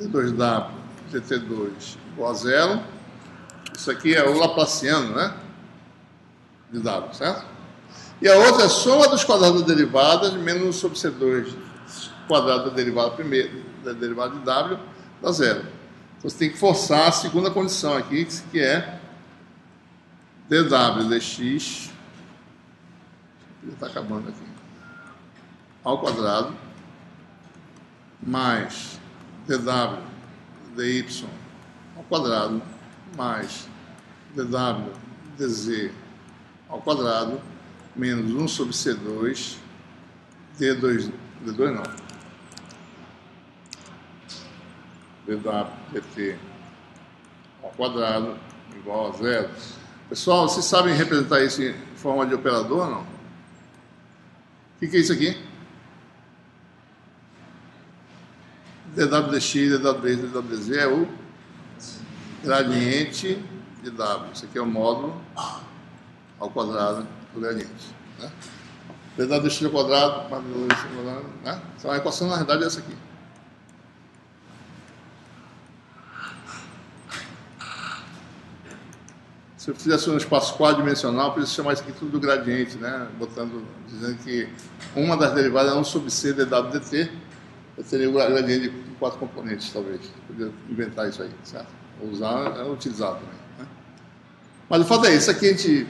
D2W, dt2 igual a zero. Isso aqui é o Laplaciano, né? De W, certo? E a outra é a soma dos quadrados das derivadas menos 1 sobre C2 quadrado da derivada primeira, da derivada de W, dá zero. Então você tem que forçar a segunda condição aqui, que é dW dx, está acabando aqui, ao quadrado, mais dW dy ao quadrado, mais dW dz ao quadrado, menos 1 sobre C2, D2 não, dW dt ao quadrado, igual a zero. Pessoal, vocês sabem representar isso em forma de operador ou não? O que é isso aqui? dW dx, dW dz, dW dz é o gradiente de W. Isso aqui é o módulo ao quadrado do gradiente. Né? dW dx ao quadrado, né? Então a equação na verdade é essa aqui. Se eu fizesse um espaço quadridimensional, eu preciso chamar isso aqui tudo do gradiente, né? Dizendo que uma das derivadas é 1 sobre C dW dt, eu teria o gradiente de 4 componentes, talvez. Podia inventar isso aí, certo? Ou usar, é utilizado também. Né? Mas o fato é isso aqui a gente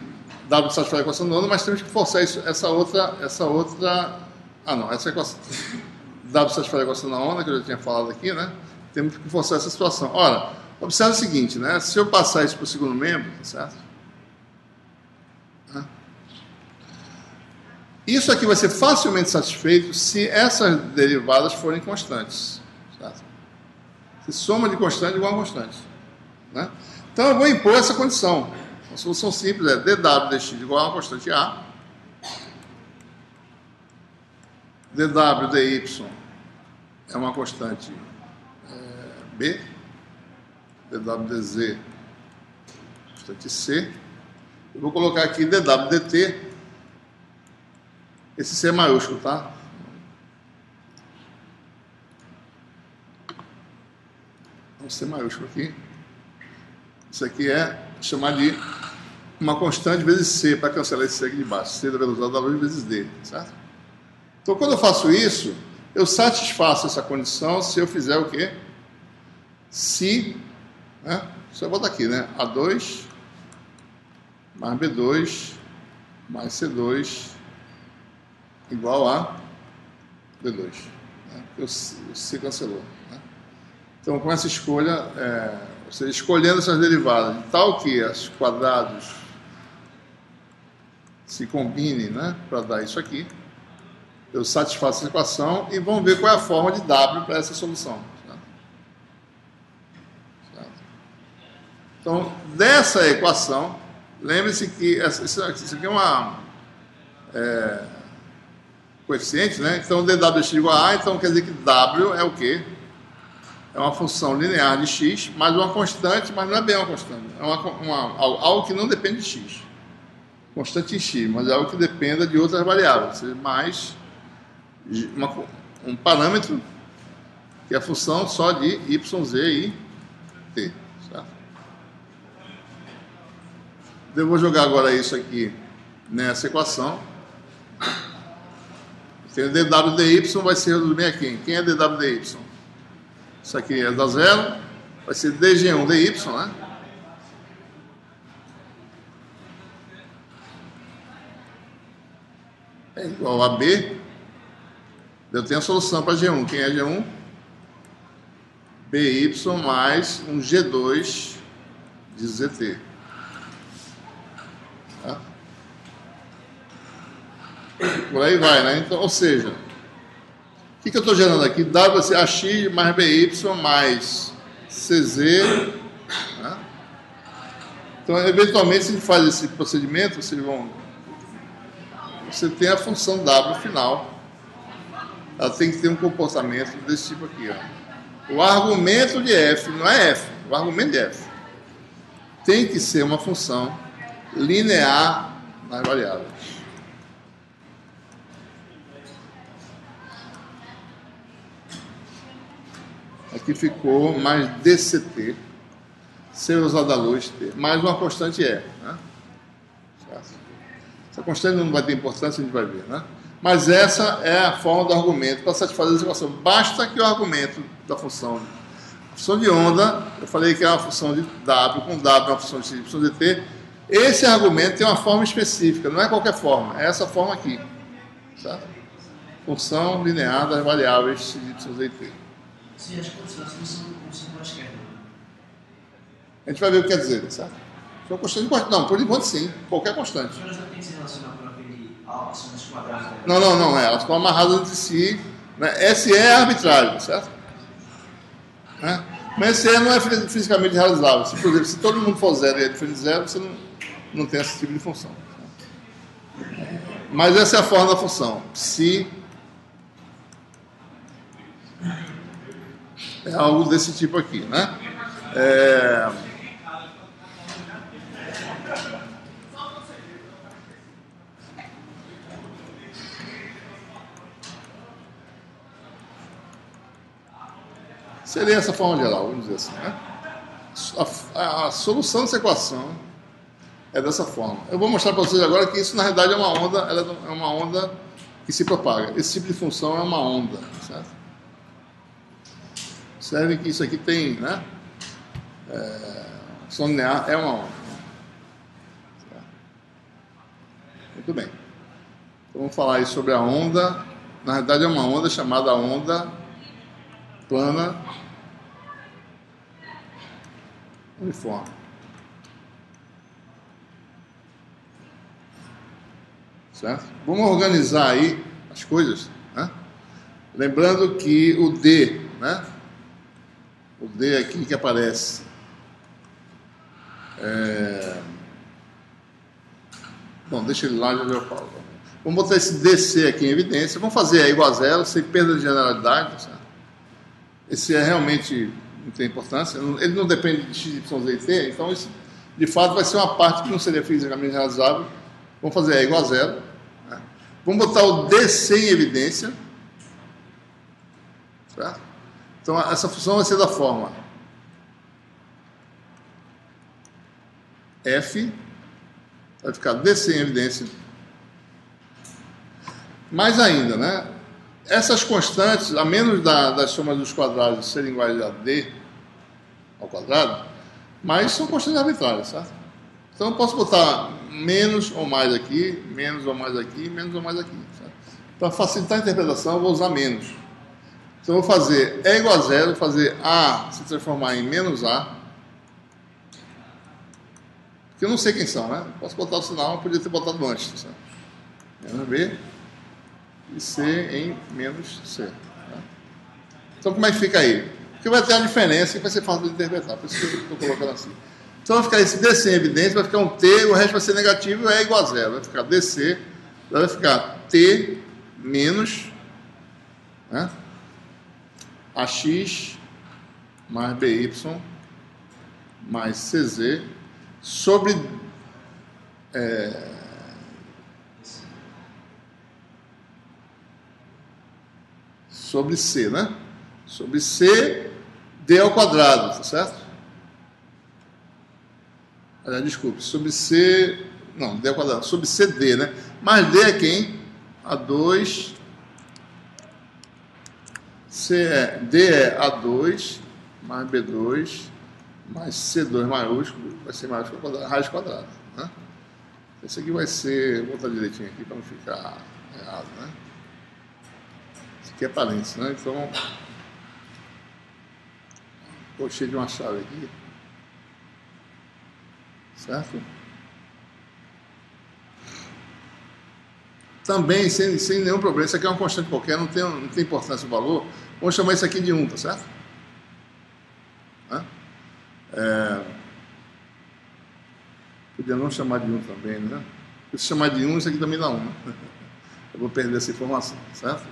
W satisfaz a equação da onda, mas temos que forçar isso, essa outra, essa equação W satisfaz a equação da onda, que eu já tinha falado aqui, né? Temos que forçar essa situação. Ora, observe o seguinte, né? Se eu passar isso para o segundo membro, certo? Isso aqui vai ser facilmente satisfeito se essas derivadas forem constantes, certo? Se soma de constante igual a constante, né? Então eu vou impor essa condição. A solução simples é dW dx igual a uma constante A, dW dy é uma constante B, dW dz constante C. Eu vou colocar aqui dW dt, esse C é maiúsculo, tá? Um C maiúsculo aqui. Isso aqui é chamar de uma constante vezes C, para cancelar esse C aqui de baixo. C da velocidade da luz vezes D, certo? Então, quando eu faço isso, eu satisfaço essa condição se eu fizer o quê? Se, né? Só botar aqui, né? A2 mais B2 mais C2 igual a D2. Né? O C cancelou. Né? Então, com essa escolha, ou seja, escolhendo essas derivadas de tal que os quadrados se combinem, né, para dar isso aqui, eu satisfaço essa equação e vamos ver qual é a forma de W para essa solução. Certo? Então, dessa equação, lembre-se que isso aqui é uma coeficiente, né? Então, dW igual a A, então quer dizer que W é o quê? é uma função linear de x, mais uma constante, mas não é bem uma constante. É algo que não depende de x. Constante em x, mas é algo que dependa de outras variáveis. Ou seja, mais um parâmetro que é a função só de y, z e t. Certo? Eu vou jogar agora isso aqui nessa equação. Tem o dw dy vai ser reduzido bem aqui. Quem é dw dy? Isso aqui é da zero. Vai ser dg1 dy, né? É igual a b. Eu tenho a solução para G1. Quem é G1? BY mais um G2 de ZT. Tá? Por aí vai, né? Então, ou seja, o que eu estou gerando aqui? W vai ser AX mais BY mais CZ. Tá? Então, eventualmente, se a gente faz esse procedimento, você tem a função W final. Ela tem que ter um comportamento desse tipo aqui, ó. O argumento de f, não é f, o argumento de f tem que ser uma função linear nas variáveis. Aqui ficou mais dct, ser usado a luz, t, mais uma constante e, né? Essa constante não vai ter importância, a gente vai ver, né? Mas essa é a forma do argumento para satisfazer essa equação. Basta que o argumento da função de onda, eu falei que é uma função de W, com W é uma função de x, y de t. Esse argumento tem uma forma específica, não é qualquer forma, é essa forma aqui. Certo? Função linear das variáveis x, y, z e t. Se as constantes não são quaisquer. A gente vai ver o que quer dizer, certo? São constantes, não, por enquanto sim, qualquer constante. Elas já têm que se relacionar com aquele ações quadradas. Não, elas estão amarradas entre si, né? SE é arbitrário, certo? Né? Mas SE não é fisicamente realizável. Por exemplo, se todo mundo for zero e é diferente de zero, você não tem esse tipo de função. Mas essa é a forma da função. Psi é algo desse tipo aqui, né? Seria essa forma geral, vamos dizer assim, né? A solução dessa equação é dessa forma. Eu vou mostrar para vocês agora que isso na realidade é uma onda, ela é uma onda que se propaga. Esse tipo de função é uma onda, certo? Observem que isso aqui tem, né? Função linear é uma onda. Certo? Muito bem. Então vamos falar aí sobre a onda. Na realidade é uma onda chamada onda plana uniforme. Certo? Vamos organizar aí as coisas, né? Lembrando que o D, né? O D aqui que aparece bom, deixa ele lá, já eu falo. Vamos botar esse DC aqui em evidência. Vamos fazer igual a zero, sem perda de generalidade, certo? Esse realmente não tem importância, ele não depende de x, y, z e t, então isso de fato vai ser uma parte que não seria fisicamente realizável. Vamos fazer igual a zero. Né? Vamos botar o DC em evidência. Certo? Então essa função vai ser da forma f, vai ficar DC em evidência. Mais ainda, né? Essas constantes, a menos das somas dos quadrados serem iguais a d ao quadrado, mas são constantes arbitrárias, certo? Então eu posso botar menos ou mais aqui, menos ou mais aqui, menos ou mais aqui. Para facilitar a interpretação, eu vou usar menos. Então eu vou fazer E igual a zero, fazer A se transformar em menos A, porque eu não sei quem são, né? Posso botar o sinal, eu podia ter botado antes, certo? Menos B e C em menos C. Tá? Então como é que fica aí? Porque vai ter a diferença e vai ser fácil de interpretar, por isso que eu estou colocando assim. Então vai ficar esse DC em evidência, vai ficar um T, o resto vai ser negativo e é igual a zero. Vai ficar DC, vai ficar T menos, né, AX mais BY mais CZ sobre sobre C, né? Sobre C, D ao quadrado, tá certo? Desculpe, sobre C... Não, D ao quadrado. Sobre CD, né? Mais D é quem? A2. D é A2 mais B2 mais C2 maiúsculo. Vai ser maiúsculo quadrado, raiz quadrada, né? Esse aqui vai ser... Vou botar direitinho aqui para não ficar errado, né? Esse aqui é parênteses, né? Então... Estou cheio de uma chave aqui. Certo? Também, sem nenhum problema, isso aqui é uma constante qualquer, não tem importância o valor. Vamos chamar isso aqui de 1, tá certo? Podia não chamar de 1 também, né? Se chamar de 1, isso aqui também dá 1, né? Eu vou perder essa informação, certo?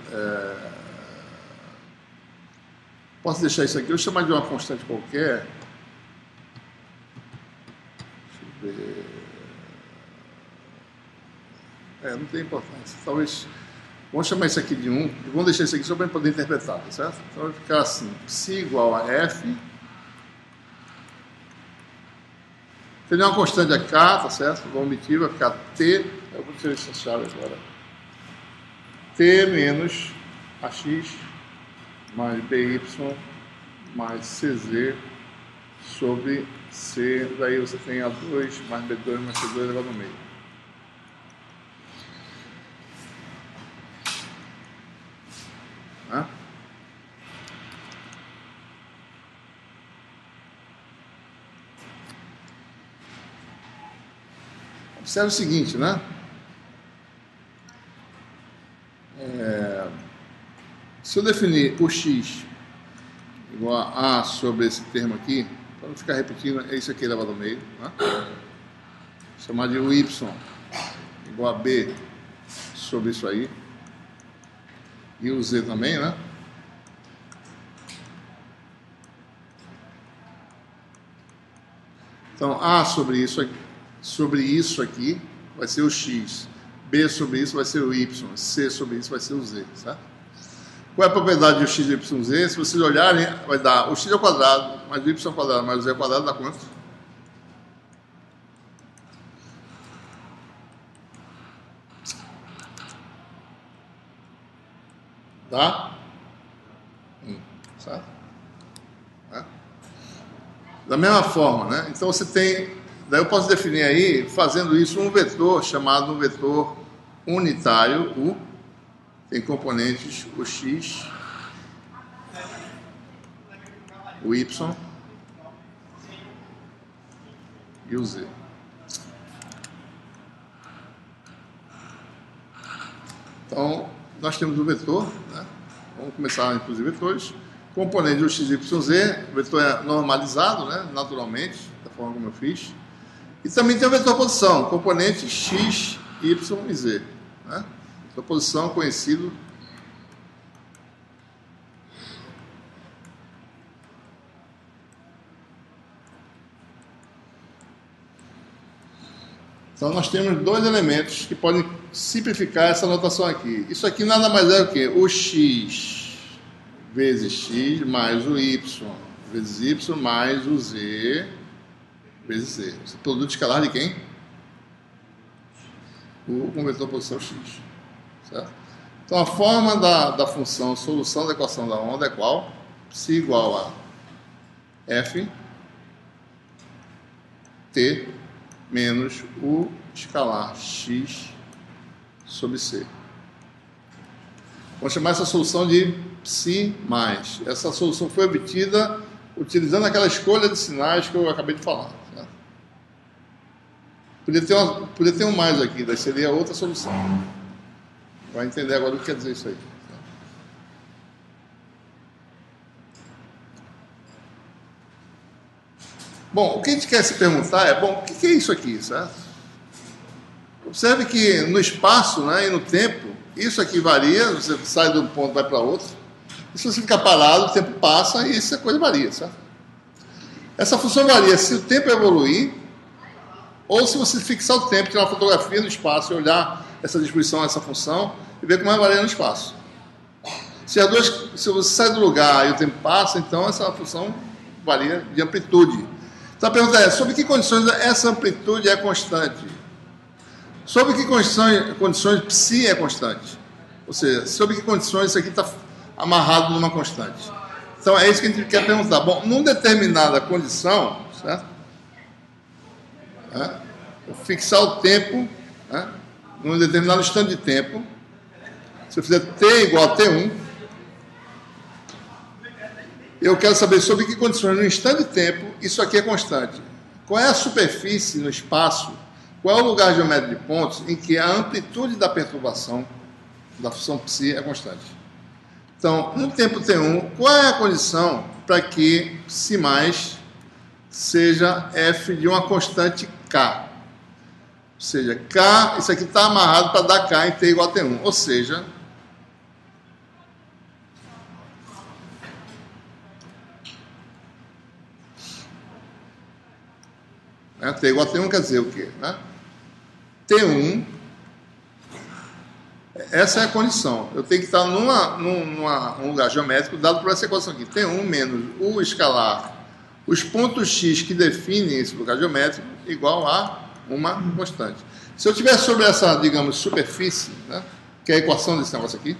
Posso deixar isso aqui, eu vou chamar de uma constante qualquer. Deixa eu ver. Não tem importância. Talvez. Vamos chamar isso aqui de 1. E vamos deixar isso aqui só para poder interpretar, tá certo? Então vai ficar assim: ψ igual a F. Tem uma constante aqui, tá certo? Vou omitir, vai ficar T. Eu vou tirar essa chave agora. T menos AX mais BY mais CZ sobre C. Daí você tem A2 mais B2 mais C2 elevado ao meio. Observe o seguinte, né? Se eu definir o x igual a A sobre esse termo aqui, para não ficar repetindo, é isso aqui elevado ao meio, né? Chamar de o y igual a B sobre isso aí, e o z também, né? Então, A sobre isso aqui vai ser o x, B sobre isso vai ser o y, C sobre isso vai ser o z, certo? Qual é a propriedade do x, y, z? Se vocês olharem, vai dar o x ao quadrado, mais o y ao quadrado, mais o z ao quadrado, dá quanto? Dá? Certo? Da mesma forma, né? Então você tem... Daí eu posso definir aí, fazendo isso, um vetor chamado vetor unitário, U. Tem componentes o x, o y e o z. Então, nós temos o vetor, né? Vamos começar inclusive vetores. Componente do x, y, z, o vetor é normalizado, né? Naturalmente, da forma como eu fiz. E também tem o vetor posição, componente x, y e z, né? Vetor posição conhecido Então, nós temos dois elementos que podem simplificar essa notação aqui. Isso aqui nada mais é o que? O x vezes x mais o y vezes y mais o z vezes z. Esse produto escalar de quem? O com vetor posição x. Certo? Então, a forma da função solução da equação da onda é qual? Ψ igual a f t menos o escalar x sobre c. Vamos chamar essa solução de ψ mais. Essa solução foi obtida utilizando aquela escolha de sinais que eu acabei de falar. Certo? Podia ter um mais aqui, daí seria outra solução. Vai entender agora o que quer dizer isso aí. Bom, o que a gente quer se perguntar é, bom, o que é isso aqui, certo? Observe que no espaço, né, e no tempo, isso aqui varia, você sai de um ponto e vai para outro. E se você ficar parado, o tempo passa e essa coisa varia, certo? Essa função varia se o tempo evoluir ou se você fixar o tempo, tirar uma fotografia no espaço e olhar essa distribuição, essa função e ver como ela varia no espaço. Se você sai do lugar e o tempo passa, então essa função varia de amplitude. Então a pergunta é, sob que condições essa amplitude é constante? Sob que condições psi é constante? Ou seja, sob que condições isso aqui está amarrado numa constante? Então é isso que a gente quer perguntar. Bom, numa determinada condição, certo? Fixar o tempo, num determinado instante de tempo, se eu fizer t igual a t1, eu quero saber sob que condições, no instante de tempo, isso aqui é constante. Qual é a superfície no espaço, qual é o lugar geométrico de pontos em que a amplitude da perturbação da função psi é constante. Então, no tempo t1, qual é a condição para que psi mais seja f de uma constante k? Ou seja, k, isso aqui está amarrado para dar k em t igual a t1. Ou seja, t igual a t1 quer dizer o quê? T1, essa é a condição. Eu tenho que estar num lugar geométrico dado por essa equação aqui. T1 menos o escalar, os pontos x que definem esse lugar geométrico, igual a uma constante. Se eu tiver sobre essa, digamos, superfície, que é a equação desse negócio aqui,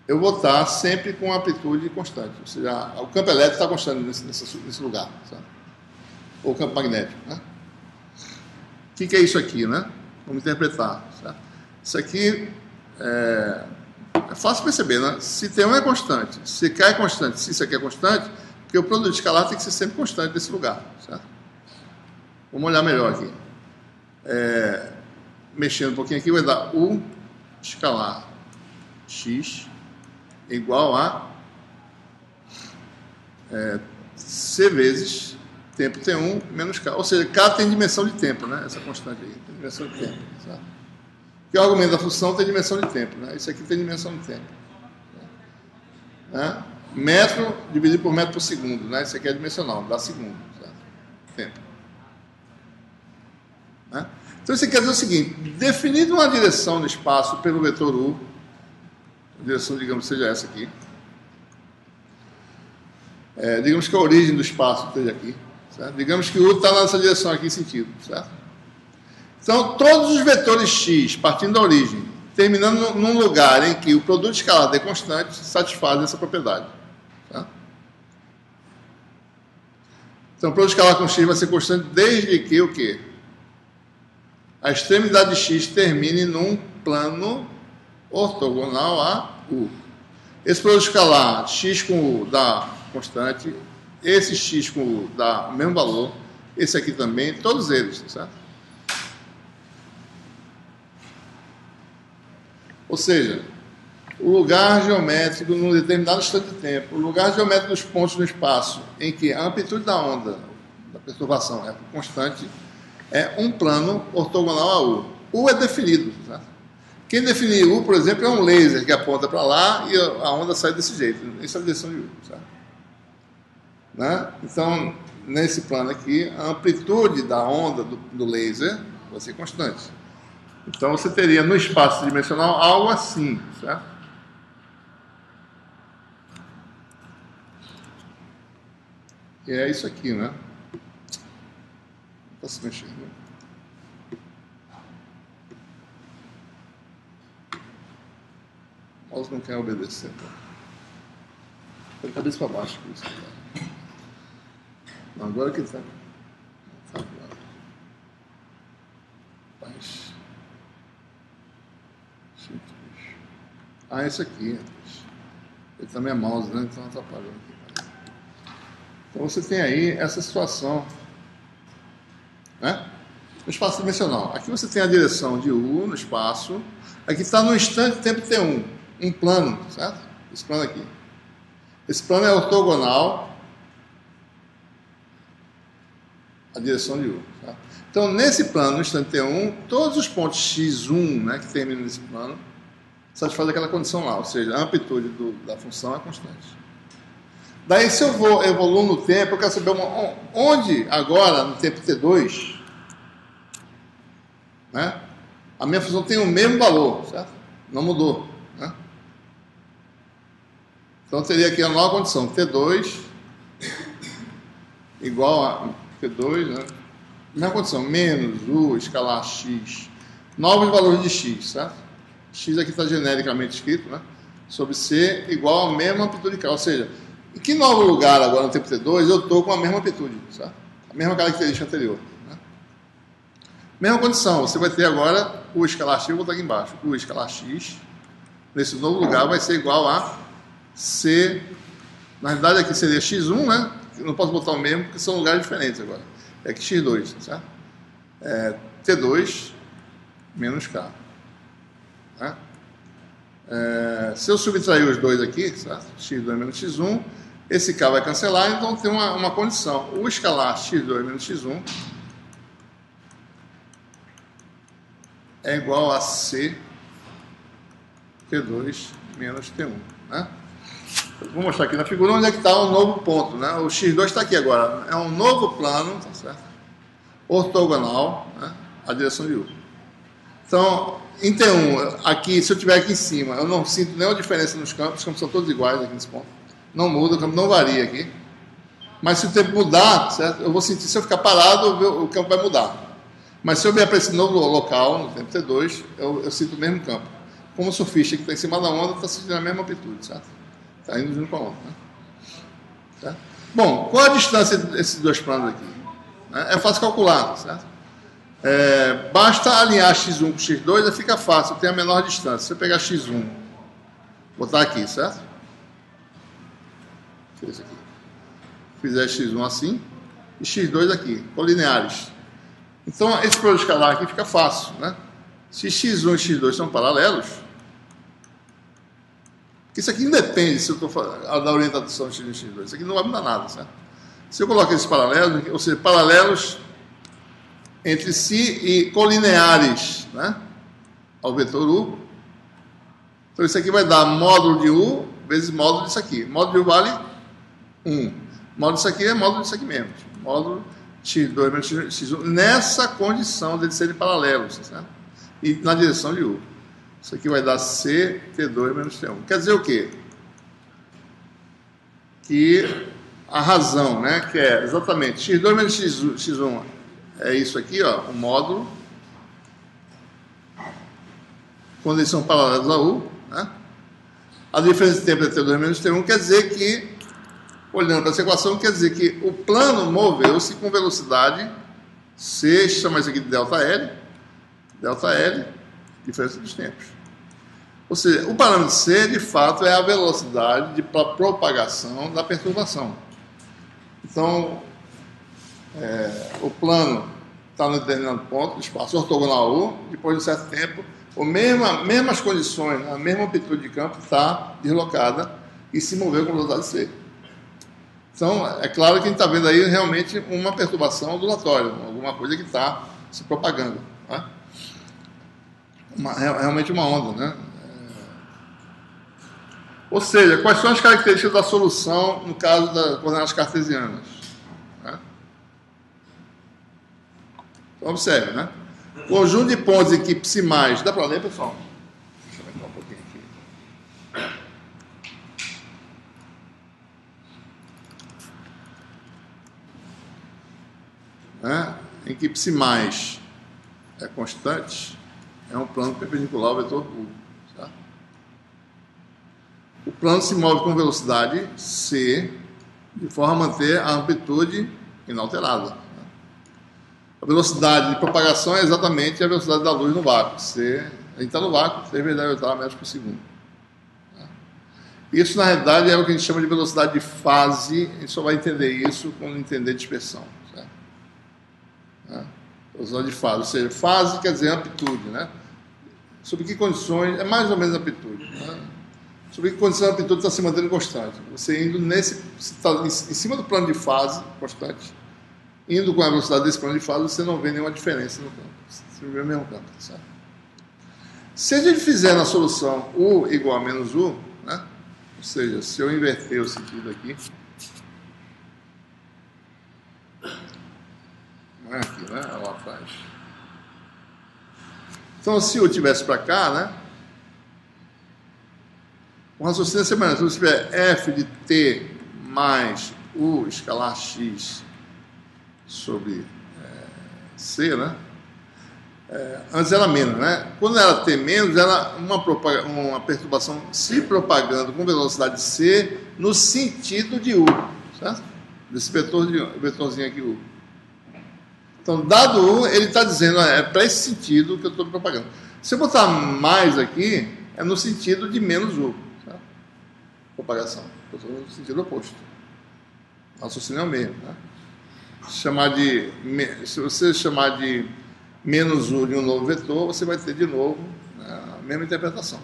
eu vou estar sempre com amplitude constante. Ou seja, o campo elétrico está constante nesse lugar. Sabe? Ou campo magnético. O que é isso aqui, Vamos interpretar. Certo? Isso aqui é fácil perceber, Se T1 é constante, se K é constante, se isso aqui é constante, porque o produto escalar tem que ser sempre constante nesse lugar. Certo? Vamos olhar melhor aqui. Mexendo um pouquinho aqui, vai dar U escalar X igual a C vezes tempo T1 menos K. Ou seja, K tem dimensão de tempo, essa constante aí, tem dimensão de tempo. Certo? Porque o argumento da função tem dimensão de tempo, Isso aqui tem dimensão de tempo. Metro dividido por metro por segundo, Isso aqui é dimensional, dá segundo, certo? Tempo. Então isso quer dizer o seguinte, definido uma direção no espaço pelo vetor U, a direção, digamos, seja essa aqui, digamos que a origem do espaço esteja aqui, certo? Digamos que o U está nessa direção aqui em sentido, certo? Então, todos os vetores x, partindo da origem, terminando num lugar em que o produto escalar é constante, satisfazem essa propriedade. Tá? Então, o produto escalar com x vai ser constante desde que o quê? A extremidade de x termine num plano ortogonal a U. Esse produto escalar, x com U dá constante, esse x com U dá o mesmo valor, esse aqui também, todos eles, certo? Ou seja, o lugar geométrico, num determinado instante de tempo, o lugar geométrico dos pontos no espaço em que a amplitude da onda, da perturbação é constante, é um plano ortogonal a U. U é definido. Certo? Quem define U, por exemplo, é um laser que aponta para lá e a onda sai desse jeito. Isso é a direção de U. Certo? Então, nesse plano aqui, a amplitude da onda do laser vai ser constante. Então, você teria no espaço dimensional algo assim, certo? E é isso aqui, Não está se mexendo. O mouse não quer obedecer. Põe a cabeça para baixo. Não, agora que está. Esse aqui. Ele também é mouse, Então atrapalhou aqui. Então você tem aí essa situação, no espaço dimensional. Aqui você tem a direção de U no espaço. Aqui está no instante de tempo T1, um plano, certo? Esse plano aqui. Esse plano é ortogonal à direção de U. Certo? Então, nesse plano, no instante T1, todos os pontos x1, que terminam nesse plano, satisfaz aquela condição lá, ou seja, a amplitude da função é constante. Daí, se eu vou evoluir no tempo, eu quero saber onde agora, no tempo T2, né, a minha função tem o mesmo valor, certo? Não mudou, né? Então, eu teria aqui a nova condição, T2 igual a T2, né? Mesma condição, menos U escalar X, novos valores de X, certo? X aqui está genericamente escrito, né? Sobre C igual a mesma amplitude K, ou seja, em que novo lugar agora no tempo T2 eu estou com a mesma amplitude, certo? A mesma característica anterior, né? Mesma condição, você vai ter agora U escalar X, vou botar aqui embaixo, U escalar X, nesse novo lugar vai ser igual a C, na realidade aqui seria X1, né? Eu não posso botar o mesmo porque são lugares diferentes agora. É aqui X2, certo? T2 menos K. Né? Se eu subtrair os dois aqui, certo? X2 menos X1, esse K vai cancelar, então tem uma condição. O escalar X2 menos X1 é igual a C T2 menos T1. Né? Vou mostrar aqui na figura onde é que está o novo ponto, né? O X2 está aqui agora. É um novo plano, tá certo? Ortogonal, né? A direção de U. Então, em T1, aqui, se eu estiver aqui em cima, eu não sinto nenhuma diferença nos campos, os campos são todos iguais aqui nesse ponto. Não muda, o campo não varia aqui. Mas se o tempo mudar, certo? Eu vou sentir, se eu ficar parado, o campo vai mudar. Mas se eu vier para esse novo local, no tempo T2, eu sinto o mesmo campo. Como o surfista que está em cima da onda, está sentindo a mesma amplitude, certo? Está indo junto com a onda. Né? Certo? Bom, qual a distância desses dois planos aqui? É fácil calcular, certo? Basta alinhar X1 com X2, aí fica fácil, tem a menor distância. Se eu pegar X1, botar aqui, certo? Fiz aqui. Fizer X1 assim, e X2 aqui, colineares. Então, esse produto escalar aqui fica fácil, né? Se X1 e X2 são paralelos, isso aqui independe se eu estou falando da orientação de X1 e X2, isso aqui não vai mudar nada, certo? Se eu coloco esses paralelos, ou seja, paralelos entre si e colineares, né, ao vetor U, então isso aqui vai dar módulo de U vezes módulo disso aqui. Módulo de U vale 1. Módulo disso aqui é módulo disso aqui mesmo. Módulo X2 menos X1, nessa condição de serem paralelos, certo? E na direção de U. Isso aqui vai dar C, T2 menos T1. Quer dizer o quê? Que a razão, né, que é exatamente X2 menos X1 é isso aqui, ó, o módulo, quando eles são paralelos a U, né? A diferença de tempo é T2 menos T1, quer dizer que, olhando para essa equação, quer dizer que o plano moveu-se com velocidade C, chama isso aqui de ΔL, diferença dos tempos. Ou seja, o parâmetro C, de fato, é a velocidade de propagação da perturbação. Então, o plano está no determinado ponto do espaço ortogonal U, depois de um certo tempo, mesmas condições, a mesma amplitude de campo está deslocada e se moveu com velocidade C. Então, é claro que a gente está vendo aí realmente uma perturbação ondulatória, alguma coisa que está se propagando. Né? Realmente uma onda, né? Ou seja, quais são as características da solução no caso das coordenadas cartesianas? Né? Então, observe, né? Conjunto de pontos em que psi mais... Dá para ler, pessoal? Deixa eu aumentar um pouquinho aqui. Né? Em que psi mais é constante, é um plano perpendicular ao vetor U. Certo? O plano se move com velocidade C, de forma a manter a amplitude inalterada. A velocidade de propagação é exatamente a velocidade da luz no vácuo. A gente está no vácuo, 3,8 metros por segundo. Isso, na realidade, é o que a gente chama de velocidade de fase. A gente só vai entender isso quando entender dispersão. Certo? Velocidade de fase, ou seja, fase quer dizer amplitude, né? Sob que condições, é mais ou menos amplitude. Né? Sob que condições a amplitude está se mantendo constante. Você indo você está em cima do plano de fase constante, indo com a velocidade desse plano de fase, você não vê nenhuma diferença no campo. Você vê o mesmo campo, certo? Se a gente fizer na solução U igual a menos U, né? Ou seja, se eu inverter o sentido aqui, Então, se U tivesse para cá, né? O raciocínio é semelhante. Se você tiver f de t mais U escalar x sobre C, né? Antes era menos, né? Quando era T menos, era uma perturbação se propagando com velocidade C no sentido de U, certo? Desse vetorzinho aqui, U. Então, dado U, ele está dizendo, é para esse sentido que eu estou propagando. Se eu botar mais aqui, é no sentido de menos U, certo? Propagação. Eu estou no sentido oposto. O raciocínio é o mesmo, né? Se você chamar de menos U de um novo vetor, você vai ter de novo, né, a mesma interpretação.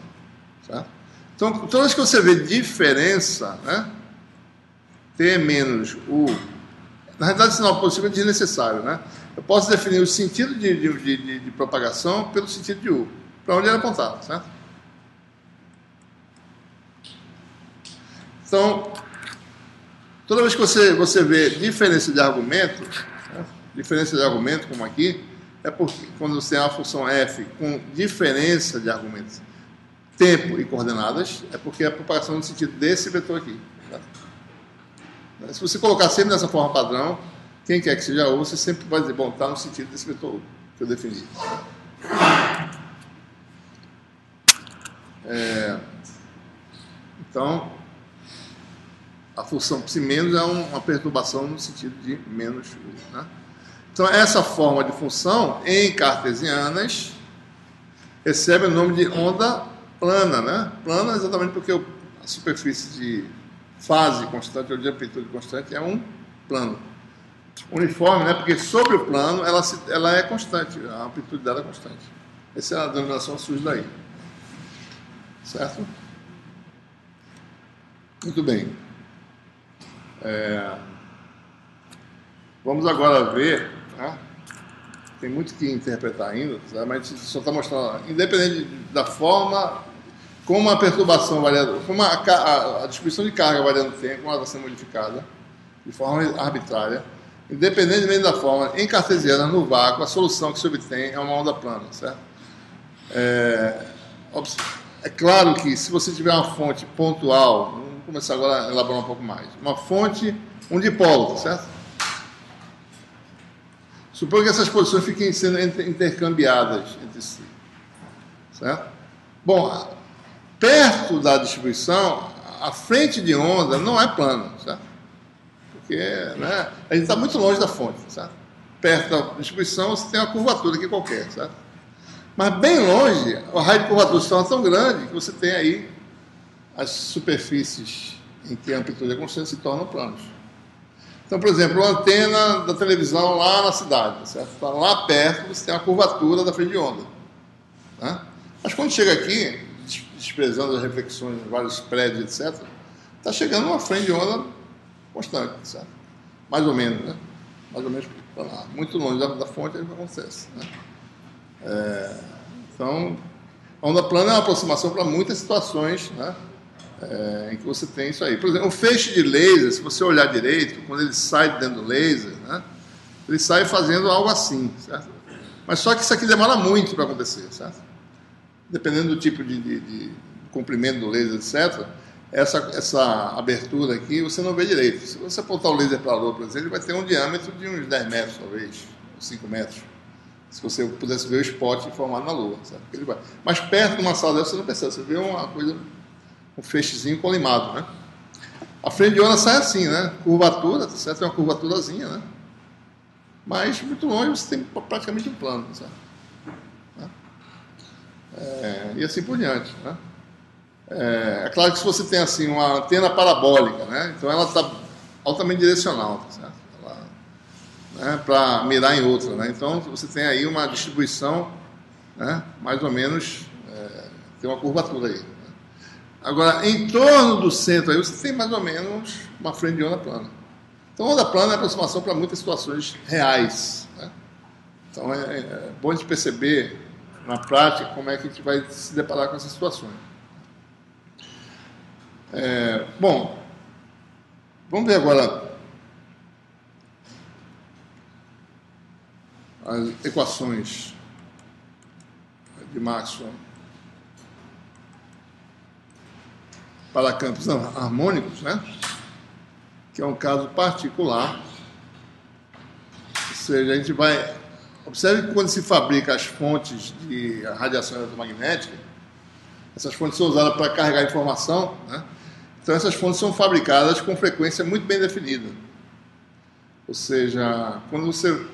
Certo? Então, toda vez que você vê diferença, né, T menos U, na realidade, o sinal positivo é desnecessário. Né? Eu posso definir o sentido de propagação pelo sentido de U, para onde ele é apontado. Certo? Então, toda vez que você vê diferença de argumento, né, diferença de argumento, como aqui, é porque quando você tem uma função f com diferença de argumentos, tempo e coordenadas, é porque é a propagação no sentido desse vetor aqui. Tá? Se você colocar sempre nessa forma padrão, quem quer que seja U, você sempre vai dizer, bom, está no sentido desse vetor U que eu defini. Então, a função psi menos é uma perturbação no sentido de menos U. Né? Então, essa forma de função, em cartesianas, recebe o nome de onda plana, né? Plana exatamente porque a superfície de fase constante ou de amplitude constante é um plano. Uniforme, né? Porque sobre o plano ela é constante, a amplitude dela é constante. Essa é a denominação que surge daí. Certo? Muito bem. Vamos agora ver, né? Tem muito que interpretar ainda, sabe? Mas a gente só está mostrando, independente da forma, como a perturbação variadora, como a distribuição de carga variando o tempo, como ela está sendo modificada de forma arbitrária, independentemente da forma, em cartesiana, no vácuo, a solução que se obtém é uma onda plana, certo? É claro que se você tiver uma fonte pontual, vamos começar agora a elaborar um pouco mais, uma fonte, um dipolo, certo? Suponha que essas posições fiquem sendo intercambiadas entre si, certo? Bom, perto da distribuição, a frente de onda não é plana, certo? Porque, né, a gente está muito longe da fonte, certo? Perto da distribuição você tem uma curvatura aqui qualquer, certo? Mas bem longe, o raio de curvatura se torna tão grande que você tem aí as superfícies em que a amplitude é constante se tornam planos. Então, por exemplo, a antena da televisão lá na cidade, certo? Tá lá perto, você tem a curvatura da frente de onda. Né? Mas quando chega aqui, desprezando as reflexões de vários prédios, etc., está chegando uma frente de onda constante, certo? Mais ou menos, né? Mais ou menos para lá. Muito longe da fonte, isso acontece. Né? Então, a onda plana é uma aproximação para muitas situações, né? Em que você tem isso aí. Por exemplo, um feixe de laser, se você olhar direito, quando ele sai de dentro do laser, né, ele sai fazendo algo assim, certo? Mas só que isso aqui demora muito para acontecer, certo? Dependendo do tipo de comprimento do laser, etc., essa abertura aqui você não vê direito. Se você apontar o laser para a Lua, por exemplo, ele vai ter um diâmetro de uns 10 metros, talvez, 5 metros. Se você pudesse ver o spot formado na Lua, certo? Ele vai. Mas perto de uma sala dessa você não percebe, você vê uma coisa, um feixezinho colimado, né? A frente de onda sai assim, né? Curvatura, certo? É uma curvaturazinha, né? Mas muito longe você tem praticamente um plano, certo? E assim por diante, né? É claro que se você tem assim uma antena parabólica, né? Então ela está altamente direcional, tá certo? Né? Para mirar em outra, né? Então você tem aí uma distribuição, né? Mais ou menos tem uma curvatura aí. Agora, em torno do centro, aí você tem mais ou menos uma frente de onda plana. Então, onda plana é aproximação para muitas situações reais. Né? Então, é bom a gente perceber, na prática, como é que a gente vai se deparar com essas situações. Bom, vamos ver agora as equações de Maxwell para campos harmônicos, né? Que é um caso particular. Ou seja, a gente vai... Observe que quando se fabrica as fontes de radiação eletromagnética, essas fontes são usadas para carregar informação, né? Então essas fontes são fabricadas com frequência muito bem definida. Ou seja, quando você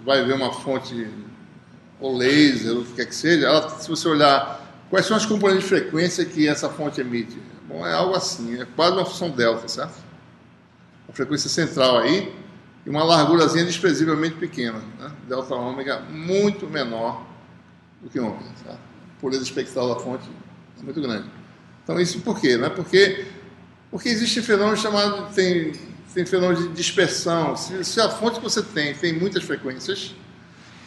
vai ver uma fonte ou laser, ou o que quer que seja, se você olhar quais são as componentes de frequência que essa fonte emite, bom, é algo assim, é quase uma função delta, certo? A frequência central aí e uma largurazinha desprezivelmente pequena, né? Delta ômega muito menor do que ômega, certo? A pureza espectral da fonte é muito grande. Então isso por quê? Né? Porque existe fenômeno chamado, tem fenômeno de dispersão. Se a fonte que você tem muitas frequências,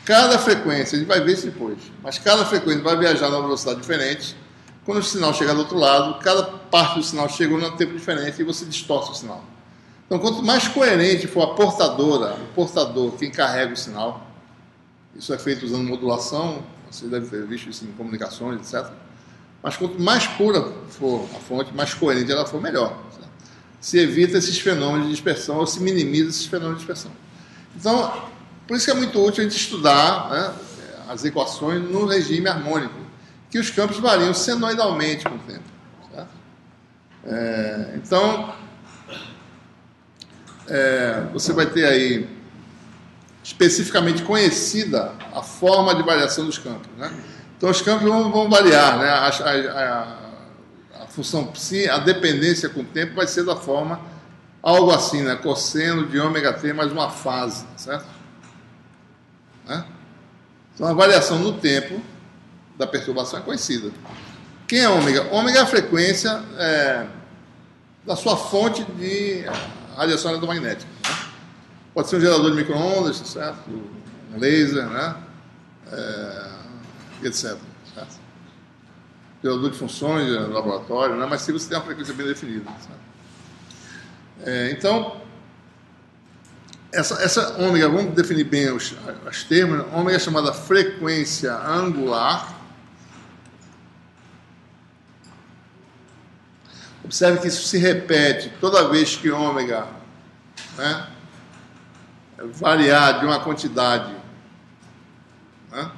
cada frequência, a gente vai ver isso depois, mas cada frequência vai viajar numa velocidade diferente. Quando o sinal chegar do outro lado, cada parte do sinal chega num tempo diferente e você distorce o sinal. Então, quanto mais coerente for a portadora, o portador, quem carrega o sinal, isso é feito usando modulação, você deve ter visto isso em comunicações, etc. Mas quanto mais pura for a fonte, mais coerente ela for, melhor. Certo? Se evita esses fenômenos de dispersão ou se minimiza esses fenômenos de dispersão. Então, por isso que é muito útil a gente estudar, né, as equações no regime harmônico, que os campos variam senoidalmente com o tempo. Certo? Então, você vai ter aí especificamente conhecida a forma de variação dos campos, né? Então os campos vão variar, né? A função psi, a dependência com o tempo vai ser da forma algo assim, né? Cosseno de ômega t mais uma fase, certo? Né? Então a variação no tempo da perturbação é conhecida. Quem é ômega? Ômega é a frequência da sua fonte de radiação eletromagnética. Né? Pode ser um gerador de micro-ondas, certo? Um laser, né? Etc. Certo? Gerador de funções no laboratório, né? Mas se você tem uma frequência bem definida. Então, essa ômega, vamos definir bem os termos. Ômega é chamada frequência angular. Observe que isso se repete toda vez que ômega, né, variar de uma quantidade, né?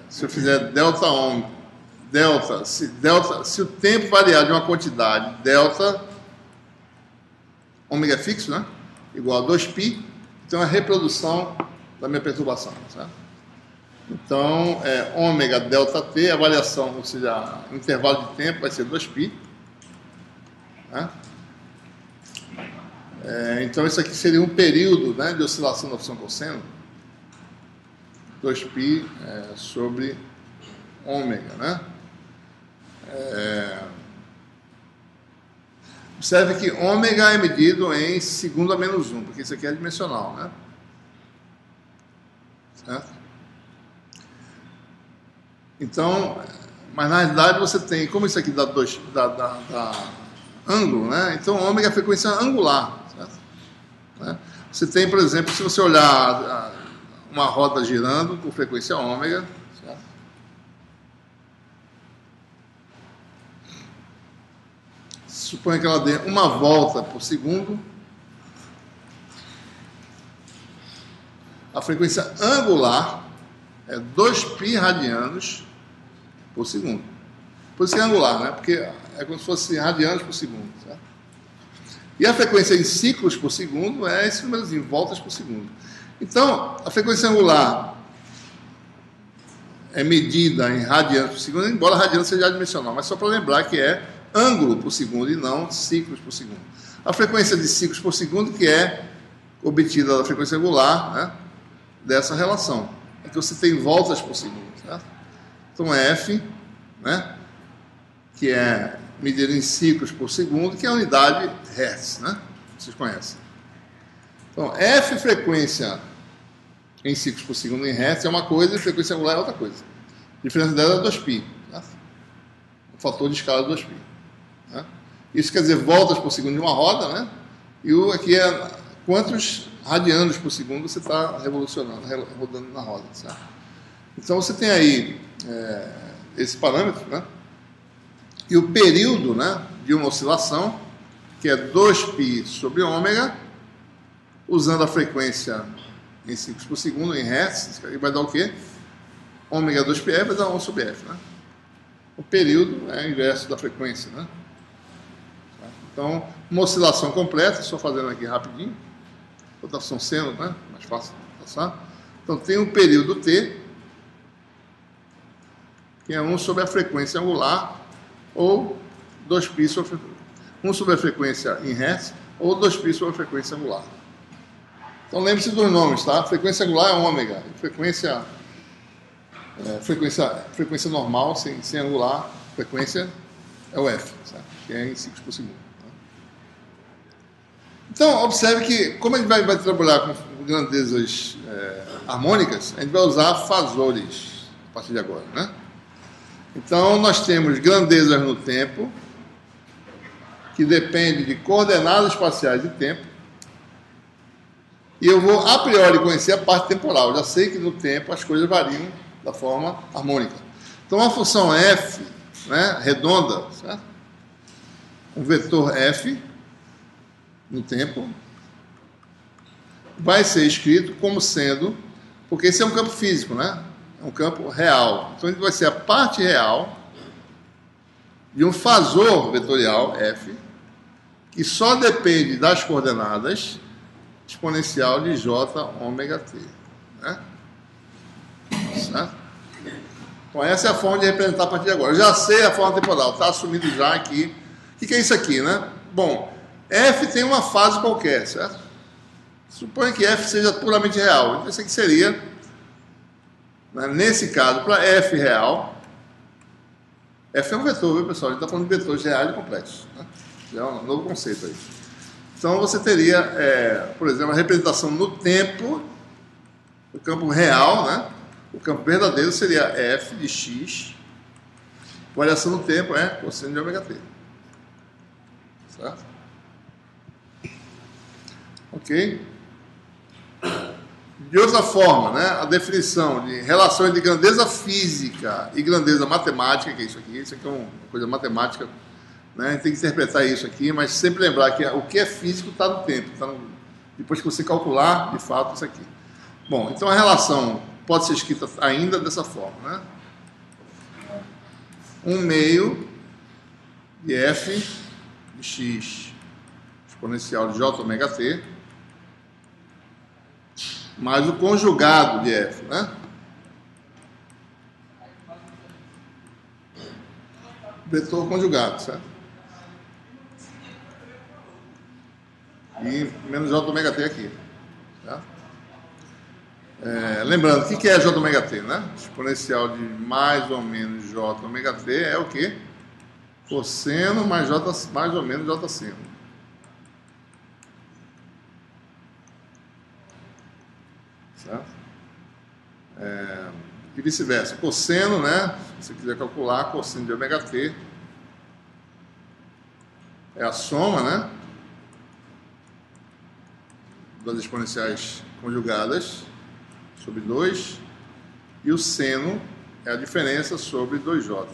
Se eu fizer delta ômega, se o tempo variar de uma quantidade, delta, ômega é fixo, né? Igual a 2π, então é a reprodução da minha perturbação, certo? Então, ômega delta t, a variação, ou seja, o intervalo de tempo vai ser 2π. Né? Então, isso aqui seria um período, né, de oscilação da função cosseno. 2π sobre ômega, né? Observe que ômega é medido em segundo a menos 1, porque isso aqui é dimensional, né? Certo? Então, mas na realidade você tem, como isso aqui dá ângulo, né? Então ômega é a frequência angular, certo? Né? Você tem, por exemplo, se você olhar uma roda girando com frequência ômega, certo? Suponha que ela dê uma volta por segundo. A frequência angular é 2π radianos por segundo. Por isso que é angular, né? Porque é como se fosse radianos por segundo, certo? E a frequência em ciclos por segundo é esse númerozinho, voltas por segundo. Então, a frequência angular é medida em radianos por segundo, embora radianos seja adimensional, mas só para lembrar que é ângulo por segundo e não ciclos por segundo. A frequência de ciclos por segundo que é obtida da frequência angular, né, dessa relação. É que você tem voltas por segundo, certo? Então F, né, que é medida em ciclos por segundo, que é a unidade Hertz, né? Vocês conhecem. Então, F frequência em ciclos por segundo em Hertz é uma coisa e frequência angular é outra coisa. A diferença dela é 2π. Né? O fator de escala é 2π. Né? Isso quer dizer voltas por segundo de uma roda, né? E o aqui é quantos radianos por segundo você está revolucionando, rodando na roda, certo? Então você tem aí esse parâmetro, né? E o período, né, de uma oscilação, que é 2π sobre ômega, usando a frequência em ciclos por segundo, em hertz, e vai dar o quê? Ômega 2πf vai dar 1 sobre f, né? O período é o inverso da frequência, né? Então, uma oscilação completa, só fazendo aqui rapidinho, rotação seno, né? Mais fácil de passar. Então, tem um período t, que é 1 sobre a frequência angular, ou 2π sobre 1 sobre a frequência em hertz, ou 2π sobre a frequência angular. Então, lembre-se dos nomes, tá? Frequência angular é ômega, frequência normal, sem angular, frequência é o f, certo? Que é em ciclos por segundo. Tá? Então, observe que, como a gente vai trabalhar com grandezas harmônicas, a gente vai usar fasores a partir de agora, né? Então, nós temos grandezas no tempo, que depende de coordenadas espaciais de tempo, e eu vou, a priori, conhecer a parte temporal. Eu já sei que no tempo as coisas variam da forma harmônica. Então, uma função f, né, redonda, certo? Um vetor f no tempo vai ser escrito como sendo, porque esse é um campo físico, né? É um campo real. Então, ele vai ser a parte real de um fasor vetorial f, que só depende das coordenadas exponencial de j ômega t, né? Certo? Então, essa é a forma de representar a partir de agora. Eu já sei a forma temporal, está assumido já aqui. O que é isso aqui, né? Bom, f tem uma fase qualquer, certo? Suponha que f seja puramente real. Então, isso aqui seria, né, nesse caso, para f real. F é um vetor, viu, pessoal? A gente está falando de vetores reais e complexos, né? Já é um novo conceito aí. Então, você teria, por exemplo, a representação no tempo, o campo real, né? O campo verdadeiro seria f de x, variação no tempo é cosseno de ômega t. Certo? Ok? De outra forma, né, a definição de relação entre grandeza física e grandeza matemática, que é isso aqui é uma coisa matemática, né, a gente tem que interpretar isso aqui, mas sempre lembrar que o que é físico está no tempo, depois que você calcular, de fato, isso aqui. Bom, então a relação pode ser escrita ainda dessa forma, né? 1/2 de f de x exponencial de j ômega t mais o conjugado de f, né? Vetor conjugado, certo? E menos j ômega t aqui, certo? Lembrando, o que é j ômega t, né? Exponencial de mais ou menos j ômega t é o quê? Cosseno mais ou menos j seno. Certo? E vice-versa. Cosseno, né? Se você quiser calcular, cosseno de ômega t é a soma, né, das exponenciais conjugadas sobre 2, e o seno é a diferença sobre 2j.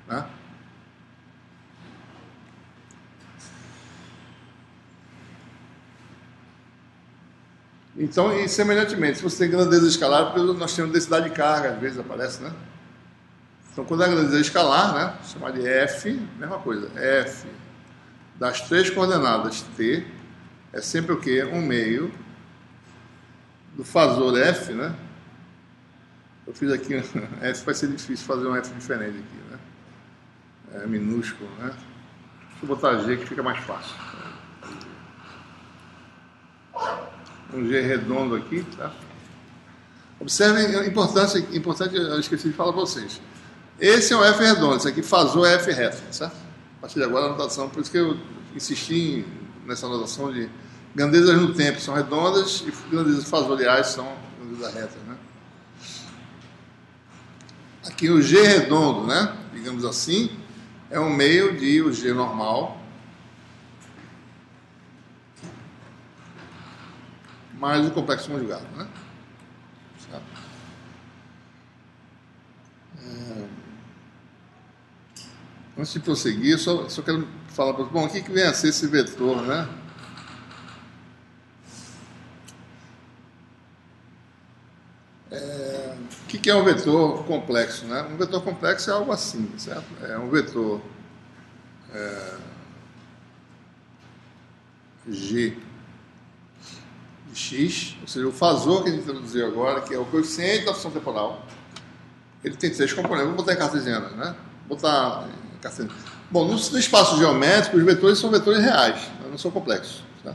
Né? Então, e semelhantemente, se você tem grandeza escalar, porque nós temos densidade de carga, às vezes aparece, né? Então, quando a grandeza é escalar, né, chamar de f, mesma coisa, f das 3 coordenadas t é sempre o quê? 1/2 do fasor f, né? Eu fiz aqui, f vai ser difícil fazer um f diferente aqui, né? É minúsculo, né? Deixa eu botar g que fica mais fácil. Um g redondo aqui, tá? Observem, importante, eu esqueci de falar para vocês. Esse é o f redondo, esse aqui fasor é f reto, certo? A partir de agora a anotação, por isso que eu insisti nessa anotação de grandezas no tempo são redondas e grandezas fasoriais são grandezas retas, né? que o G redondo, né, digamos assim, é um meio de o G normal mais o complexo conjugado, né? Certo? Antes de prosseguir, só quero falar para vocês, bom, o que vem a ser esse vetor, né? O que é um vetor complexo, né? Um vetor complexo é algo assim, certo? É um vetor G de X, ou seja, o fasor que a gente introduziu agora, que é o coeficiente da função temporal, ele tem 3 componentes. Vou botar em cartesiana, né? Vou botar em cartesiana. Bom, no espaço geométrico, os vetores são vetores reais, não são complexos. Tá?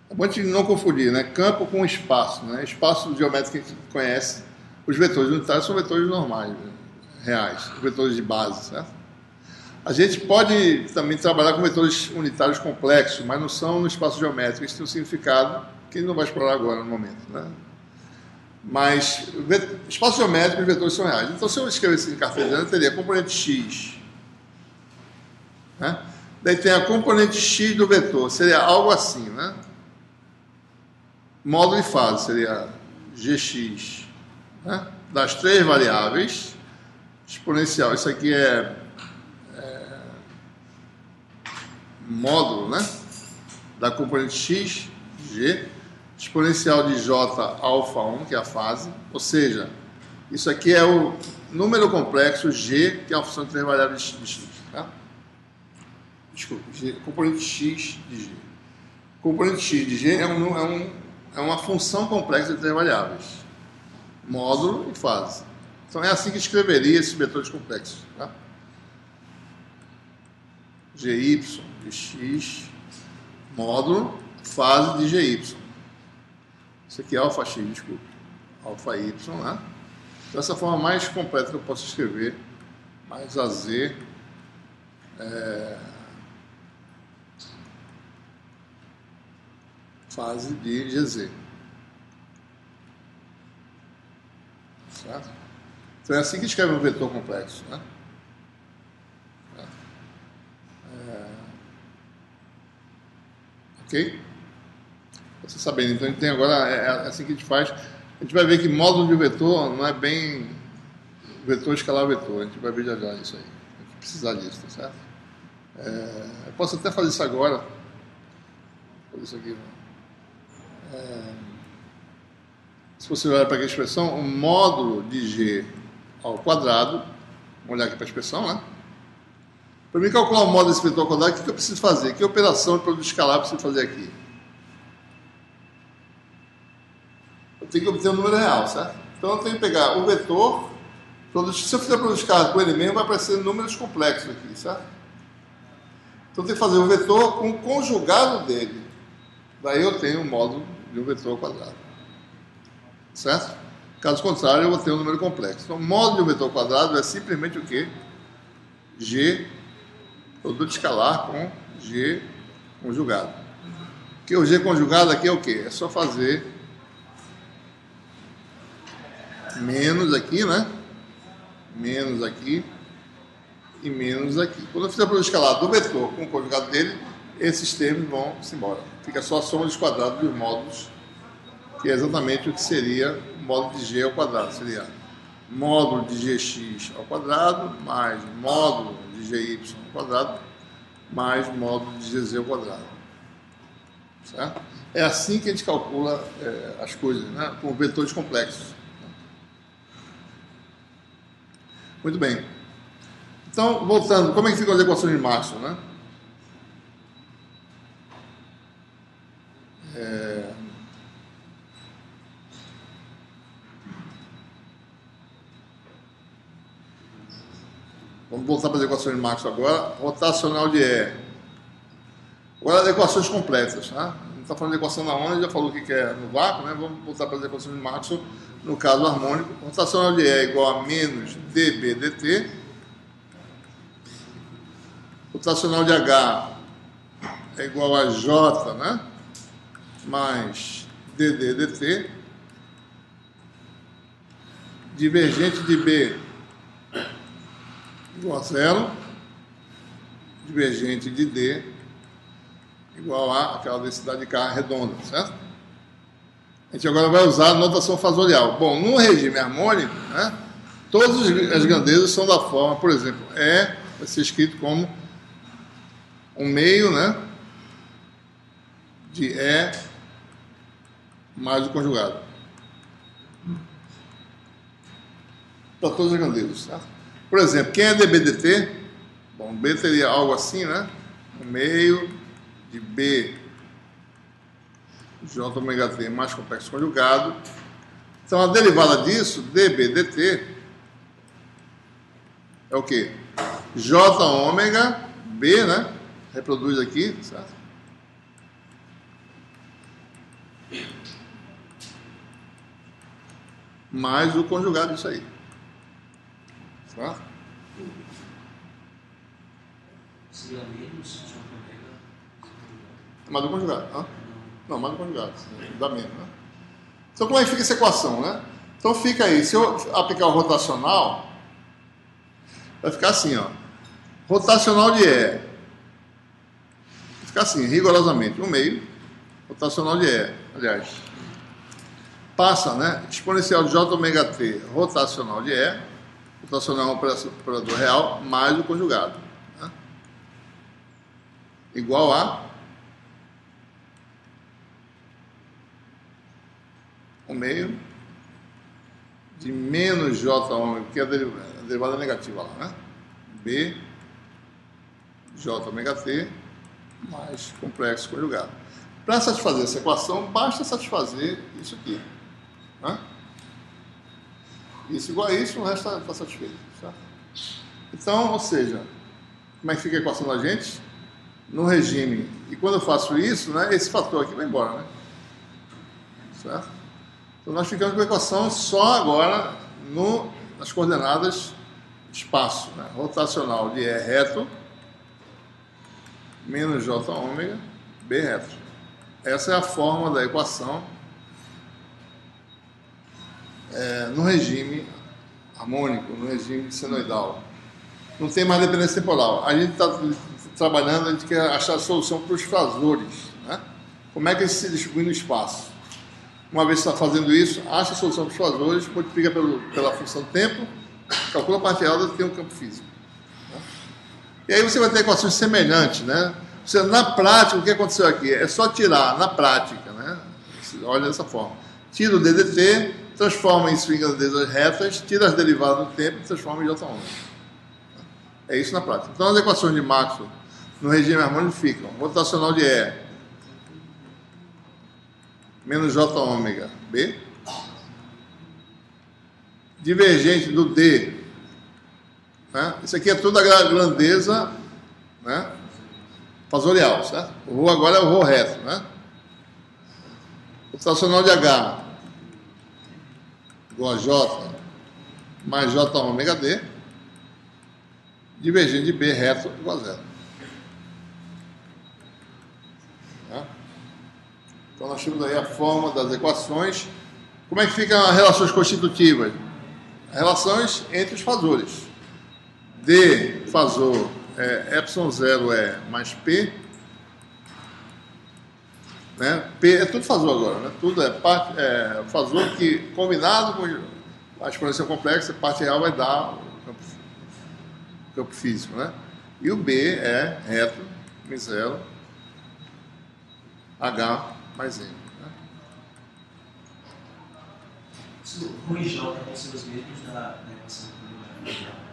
É bom a gente não confundir, né? Campo com espaço, né? Espaço geométrico que a gente conhece, os vetores unitários são vetores normais, né? Reais, vetores de base, certo? A gente pode também trabalhar com vetores unitários complexos, mas não são no espaço geométrico. Isso tem um significado que a gente não vai explorar agora no momento, né? Mas espaço geométrico e vetores são reais. Então, se eu escrevesse em cartesiano, eu teria a componente x, né? Daí tem a componente x do vetor, seria algo assim, né? Módulo e fase seria gx, né? Das 3 variáveis, exponencial, isso aqui é módulo, né? Da componente x, g, exponencial de j alfa 1, que é a fase, ou seja, isso aqui é o número complexo g, que é uma função de 3 variáveis de x, tá? Desculpa, componente x de g. Componente x de g é uma função complexa de 3 variáveis, módulo e fase. Então é assim que escreveria esses vetores complexos, tá? GY de x, módulo, fase de GY. Isso aqui é alfa x, desculpa. Alfa y, né? Então, essa forma mais completa que eu posso escrever, mais AZ, fase de GZ. Certo? Então, é assim que escreve um vetor complexo, né? Ok? Você sabendo, então a gente tem agora, é assim que a gente faz. A gente vai ver que módulo de vetor não é bem vetor escalar vetor. A gente vai ver já isso aí. A gente precisa disso, tá certo? Eu posso até fazer isso agora. Vou fazer isso aqui. Se você olhar para aqui a expressão, o módulo de g ao quadrado, vamos olhar aqui para a expressão, né? Para mim calcular o módulo desse vetor ao quadrado, o que eu preciso fazer? Que operação de produto escalar eu preciso fazer aqui? Eu tenho que obter um número real, certo? Então eu tenho que pegar o vetor, se eu fizer produto escalar com ele mesmo, vai aparecer números complexos aqui, certo? Então eu tenho que fazer o vetor com o conjugado dele. Daí eu tenho o módulo de um vetor ao quadrado. Certo? Caso contrário, eu vou ter um número complexo. Então, o módulo de um vetor ao quadrado é simplesmente o quê? G, produto escalar com G conjugado. Porque o G conjugado aqui é o quê? É só fazer menos aqui, né? Menos aqui e menos aqui. Quando eu fizer o produto escalar do vetor com o conjugado dele, esses termos vão-se embora. Fica só a soma dos quadrados dos módulos, que é exatamente o que seria o módulo de g ao quadrado. Seria módulo de gx ao quadrado, mais módulo de gy ao quadrado, mais módulo de gz ao quadrado. Certo? É assim que a gente calcula as coisas, né? Com vetores complexos. Muito bem. Então, voltando, como é que ficam as equações de Maxwell, né? Vamos voltar para as equações de Maxwell agora. Rotacional de E. Agora as equações completas, tá? A gente está falando de equação na onda, já falou o que é no vácuo, né? Vamos voltar para as equações de Maxwell, no caso harmônico. Rotacional de E é igual a menos dB dt. Rotacional de H é igual a J, né? Mais dd dt. Divergente de B igual a zero, divergente de D igual a aquela densidade de K redonda, certo? A gente agora vai usar a notação fasorial. Bom, no regime harmônico, né, todas as grandezas são da forma, por exemplo, vai ser escrito como um meio, né, de E mais o conjugado. Para todas as grandezas, certo? Por exemplo, quem é dB dt? Bom, B teria algo assim, né? Um meio de B J ômega t mais complexo conjugado. Então, a derivada disso, dB dt, é o quê? J ômega B, né? Reproduz aqui, certo? Mais o conjugado disso aí. Certo? Seria menos J ômega. Mais do conjugado, né? Não, mais do conjugado. Dá menos, né? Então, como é que fica essa equação, né? Então, fica aí. Se eu aplicar o rotacional, vai ficar assim, ó. Rotacional de E. Vai ficar assim, rigorosamente. Um meio. Rotacional de E. Aliás, passa, né? Exponencial de J ômega t rotacional de E. Rotacional é um operador real mais o conjugado. Né? Igual a o meio de menos J ômega, que é a derivada negativa lá, né? B J ômega t mais complexo conjugado. Para satisfazer essa equação, basta satisfazer isso aqui. Né? Isso igual a isso, o resto está satisfeito. Certo? Então, ou seja, como é que fica a equação da gente? No regime. E quando eu faço isso, né, esse fator aqui vai embora. Né? Certo? Então, nós ficamos com a equação só agora nas coordenadas espaço. Né? Rotacional de E reto menos J ômega B reto. Essa é a forma da equação no regime harmônico, no regime senoidal. Não tem mais dependência temporal. A gente está trabalhando, a gente quer achar a solução para os fasores. Né? Como é que eles se distribuem no espaço? Uma vez que está fazendo isso, acha a solução para os fasores, multiplica pela função tempo, calcula a parte real e tem um campo físico. Né? E aí você vai ter equações semelhantes. Né? Na prática, o que aconteceu aqui? É só tirar, na prática, né? Olha dessa forma. Tira o DDT, transforma isso em grandezas retas, tira as derivadas do tempo e transforma em J ômega. É isso na prática. Então, as equações de Maxwell no regime harmônico ficam rotacional de E menos J ômega B, divergente do D, né? Isso aqui é tudo a grandeza, né? Fasorial, certo? O ρ agora é o ρ reto, né? Rotacional de H igual a J mais J ômega D, divergente de B reto igual a zero. Tá? Então nós temos aí a forma das equações. Como é que ficam as relações constitutivas? Relações entre os fasores. D fasor ε0 é mais P, né? P é tudo fasor agora, né? Tudo é fasor que, combinado com a exponencial complexa, a parte real vai dar o campo físico, né? E o B é reto, M0, H mais M. Né? Rho e J vão ser os mesmos da equação.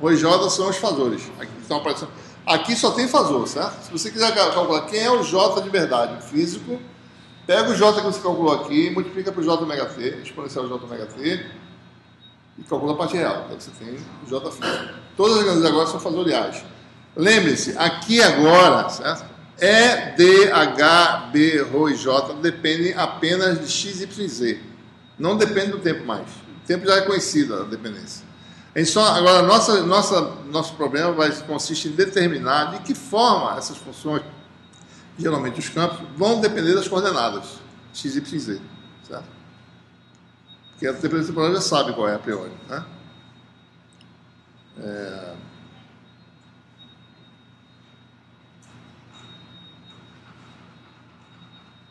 Rho e J são os fasores. Aqui estão aparecendo. Aqui só tem fasor, certo? Se você quiser calcular quem é o J de verdade, o físico, pega o J que você calculou aqui, multiplica por J ômega t, exponencial J ômega t, e calcula a parte real. Então você tem o J físico. Todas as grandezas agora são fasoriais. Lembre-se, aqui agora, certo? E, D, H, B, Rho e J dependem apenas de X, Y e Z. Não depende do tempo mais. O tempo já é conhecido, a dependência. Agora, nosso problema consiste em determinar de que forma essas funções, geralmente os campos, vão depender das coordenadas x, y e z. Certo? Porque a dependência temporal já sabe qual é a priori. Né?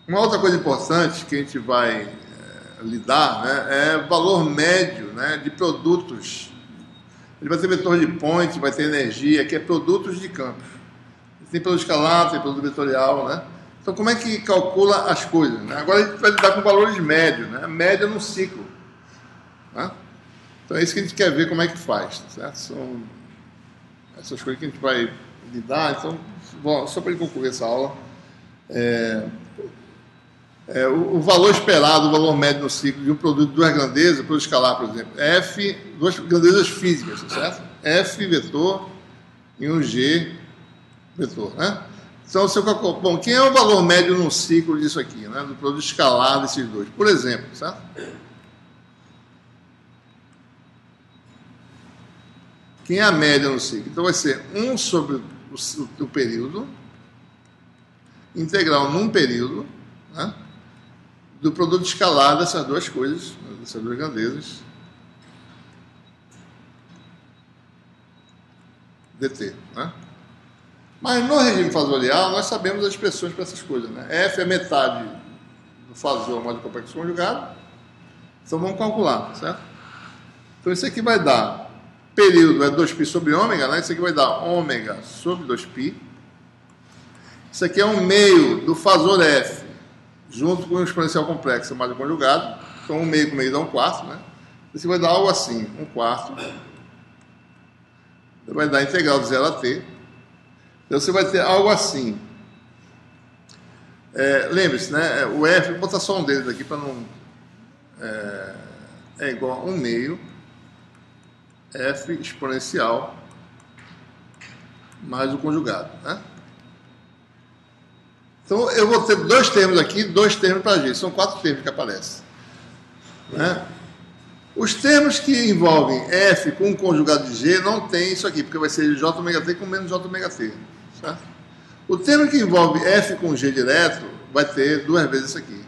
Uma outra coisa importante que a gente vai lidar, né, é o valor médio, né, de produtos. Ele vai ter vetor de point, vai ter energia, que é produtos de campo. Tem produto escalar, tem produto vetorial, né? Então, como é que calcula as coisas? Né? Agora a gente vai lidar com valores médios, né? Média no ciclo. Né? Então, é isso que a gente quer ver como é que faz, certo? São essas coisas que a gente vai lidar. Então, só para concluir essa aula, o valor esperado, o valor médio no ciclo de um produto de duas grandezas, produto escalar, por exemplo, F, duas grandezas físicas, certo? F vetor e um G vetor, né? Então, bom, quem é o valor médio no ciclo disso aqui, né? Do produto escalar desses dois? Por exemplo, certo? Quem é a média no ciclo? Então, vai ser 1 sobre o período, integral num período, né? Do produto escalar dessas duas coisas, dessas duas grandezas, dt, né? Mas no regime fasorial, nós sabemos as expressões para essas coisas, né? F é metade do fasor mais o complexo conjugado. Então vamos calcular, certo? Então isso aqui vai dar, período é 2π sobre ômega, né? Isso aqui vai dar ômega sobre 2π. Isso aqui é um meio do fasor F, junto com o exponencial complexo mais o conjugado. Então 1 meio com meio dá 1/4, né? Isso vai dar algo assim, 1/4. Vai dar integral de 0 a t. Então você vai ter algo assim. Lembre-se, né? O F, vou botar só um deles aqui para não. É igual a 1 meio F exponencial mais o conjugado, né? Então eu vou ter dois termos aqui, dois termos para G. São 4 termos que aparecem, né? Os termos que envolvem F com o conjugado de G não tem isso aqui, porque vai ser Jωt com menos Jωt. Certo? O termo que envolve F com G direto vai ter 2 vezes isso aqui.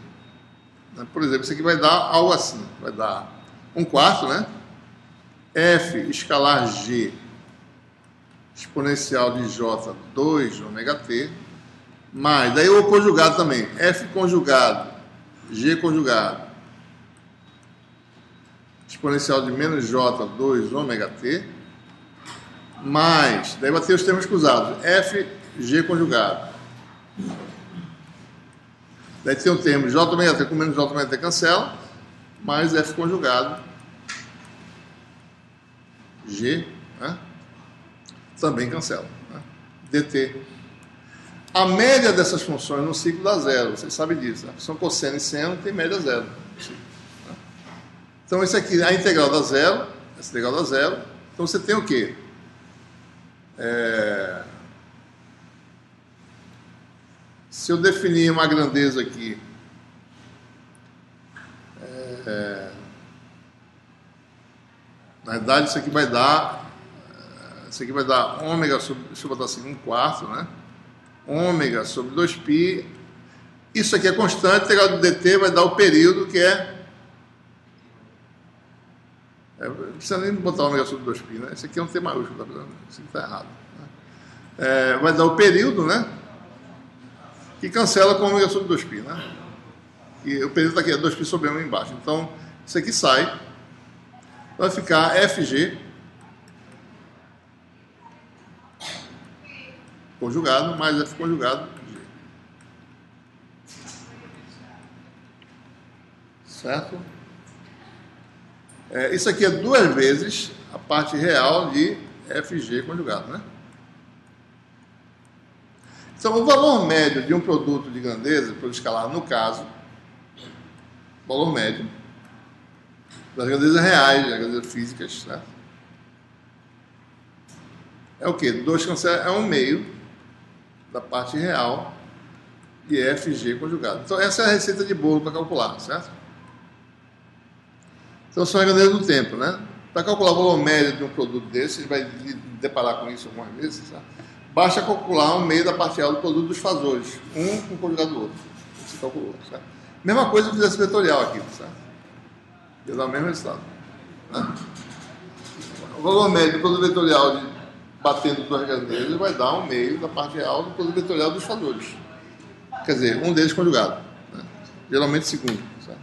Por exemplo, isso aqui vai dar algo assim. Vai dar 1/4, né? F escalar G exponencial de J 2ωt, mais, daí o conjugado também, F conjugado, G conjugado, exponencial de menos J 2ωt, mais, daí vai ter os termos cruzados, F, G conjugado. Daí tem o termo Jωt com menos Jωt cancela, mais F conjugado, G, né? Também cancela, né? dt. A média dessas funções no ciclo dá zero, vocês sabem disso. A função cosseno e seno tem média zero. Né? Então, isso aqui, a integral dá zero, essa integral dá zero. Então, você tem o quê? Se eu definir uma grandeza aqui, na verdade, isso aqui vai dar ômega sobre, deixa eu botar assim, 1/4, né? Ômega sobre 2π. Isso aqui é constante, integral do dt vai dar o período que não precisa nem botar ômega sobre 2π, né? Esse aqui é um T maiúsculo, tá vendo? Isso aqui está errado. Né? Vai dar o período, né? Que cancela com ômega sobre 2π, né? E o período está aqui, é 2π sobre 1 embaixo. Então, isso aqui sai. Vai ficar FG conjugado mais F conjugado G. Certo? Isso aqui é 2 vezes a parte real de FG conjugado, né? Então, o valor médio de um produto de grandeza, produto escalar, no caso, valor médio das grandezas reais, das grandezas físicas, certo? É o quê? 2 cancela, é 1 meio da parte real de FG conjugado. Então, essa é a receita de bolo para calcular, certo? Então, são as grandezas do tempo, né? Para calcular o valor médio de um produto desse, você vai deparar com isso algumas vezes, certo? Basta calcular 1 meio da parte real do produto dos fasores, um com o conjugado do outro. Você calculou, certo? Mesma coisa se fizesse vetorial aqui, certo? Ia dar o mesmo resultado. Né? O valor médio do produto vetorial batendo duas grandezas vai dar 1 meio da parte real do produto vetorial dos fasores. Quer dizer, um deles conjugado. Né? geralmente segundo. Certo?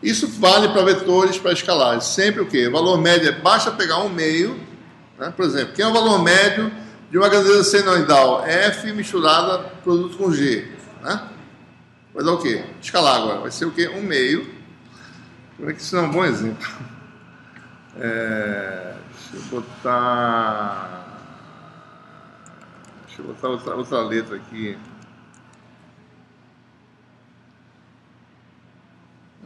Isso vale para vetores, para escalares. Sempre o quê? O valor médio basta pegar um meio, né? Por exemplo, quem é o valor médio de uma grandeza senoidal? F misturada produto com G. Né? Vai dar o quê? Escalar agora. Vai ser o quê? Um meio. Como é que isso é um bom exemplo? Deixa eu botar outra letra aqui.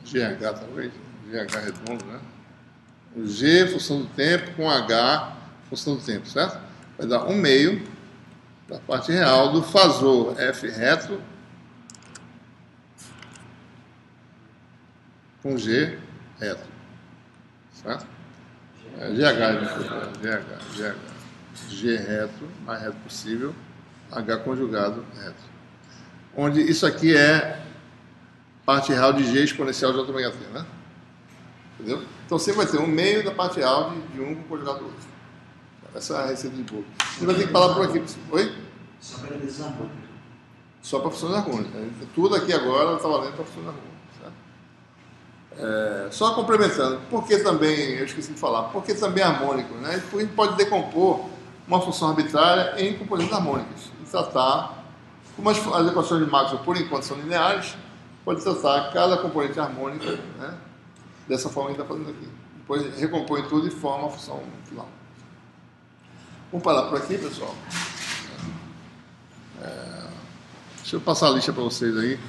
GH talvez, GH redondo, né? O G, função do tempo, com H, função do tempo, certo? Vai dar um meio da parte real do fasor F reto com G reto, certo? G reto, mais reto possível, H conjugado reto. Onde isso aqui é parte real de G exponencial de j-t, né? Entendeu? Então você vai ter um meio da parte real de um conjugado do outro. Essa é a receita de bolo. Você vai ter que parar por aqui. Oi? Só para grandezas harmônicas. Só para funções harmônicas. Tudo aqui agora está valendo para funções harmônicas. Certo? Só complementando, porque também, eu esqueci de falar, porque também é harmônico, né? Porque a gente pode decompor uma função arbitrária em componentes harmônicos e tratar, como as equações de Maxwell por enquanto são lineares, pode tratar cada componente harmônico, né, dessa forma que a gente está fazendo aqui. Depois recompõe tudo e forma a função final. Vamos parar por aqui, pessoal. Deixa eu passar a lista para vocês aí.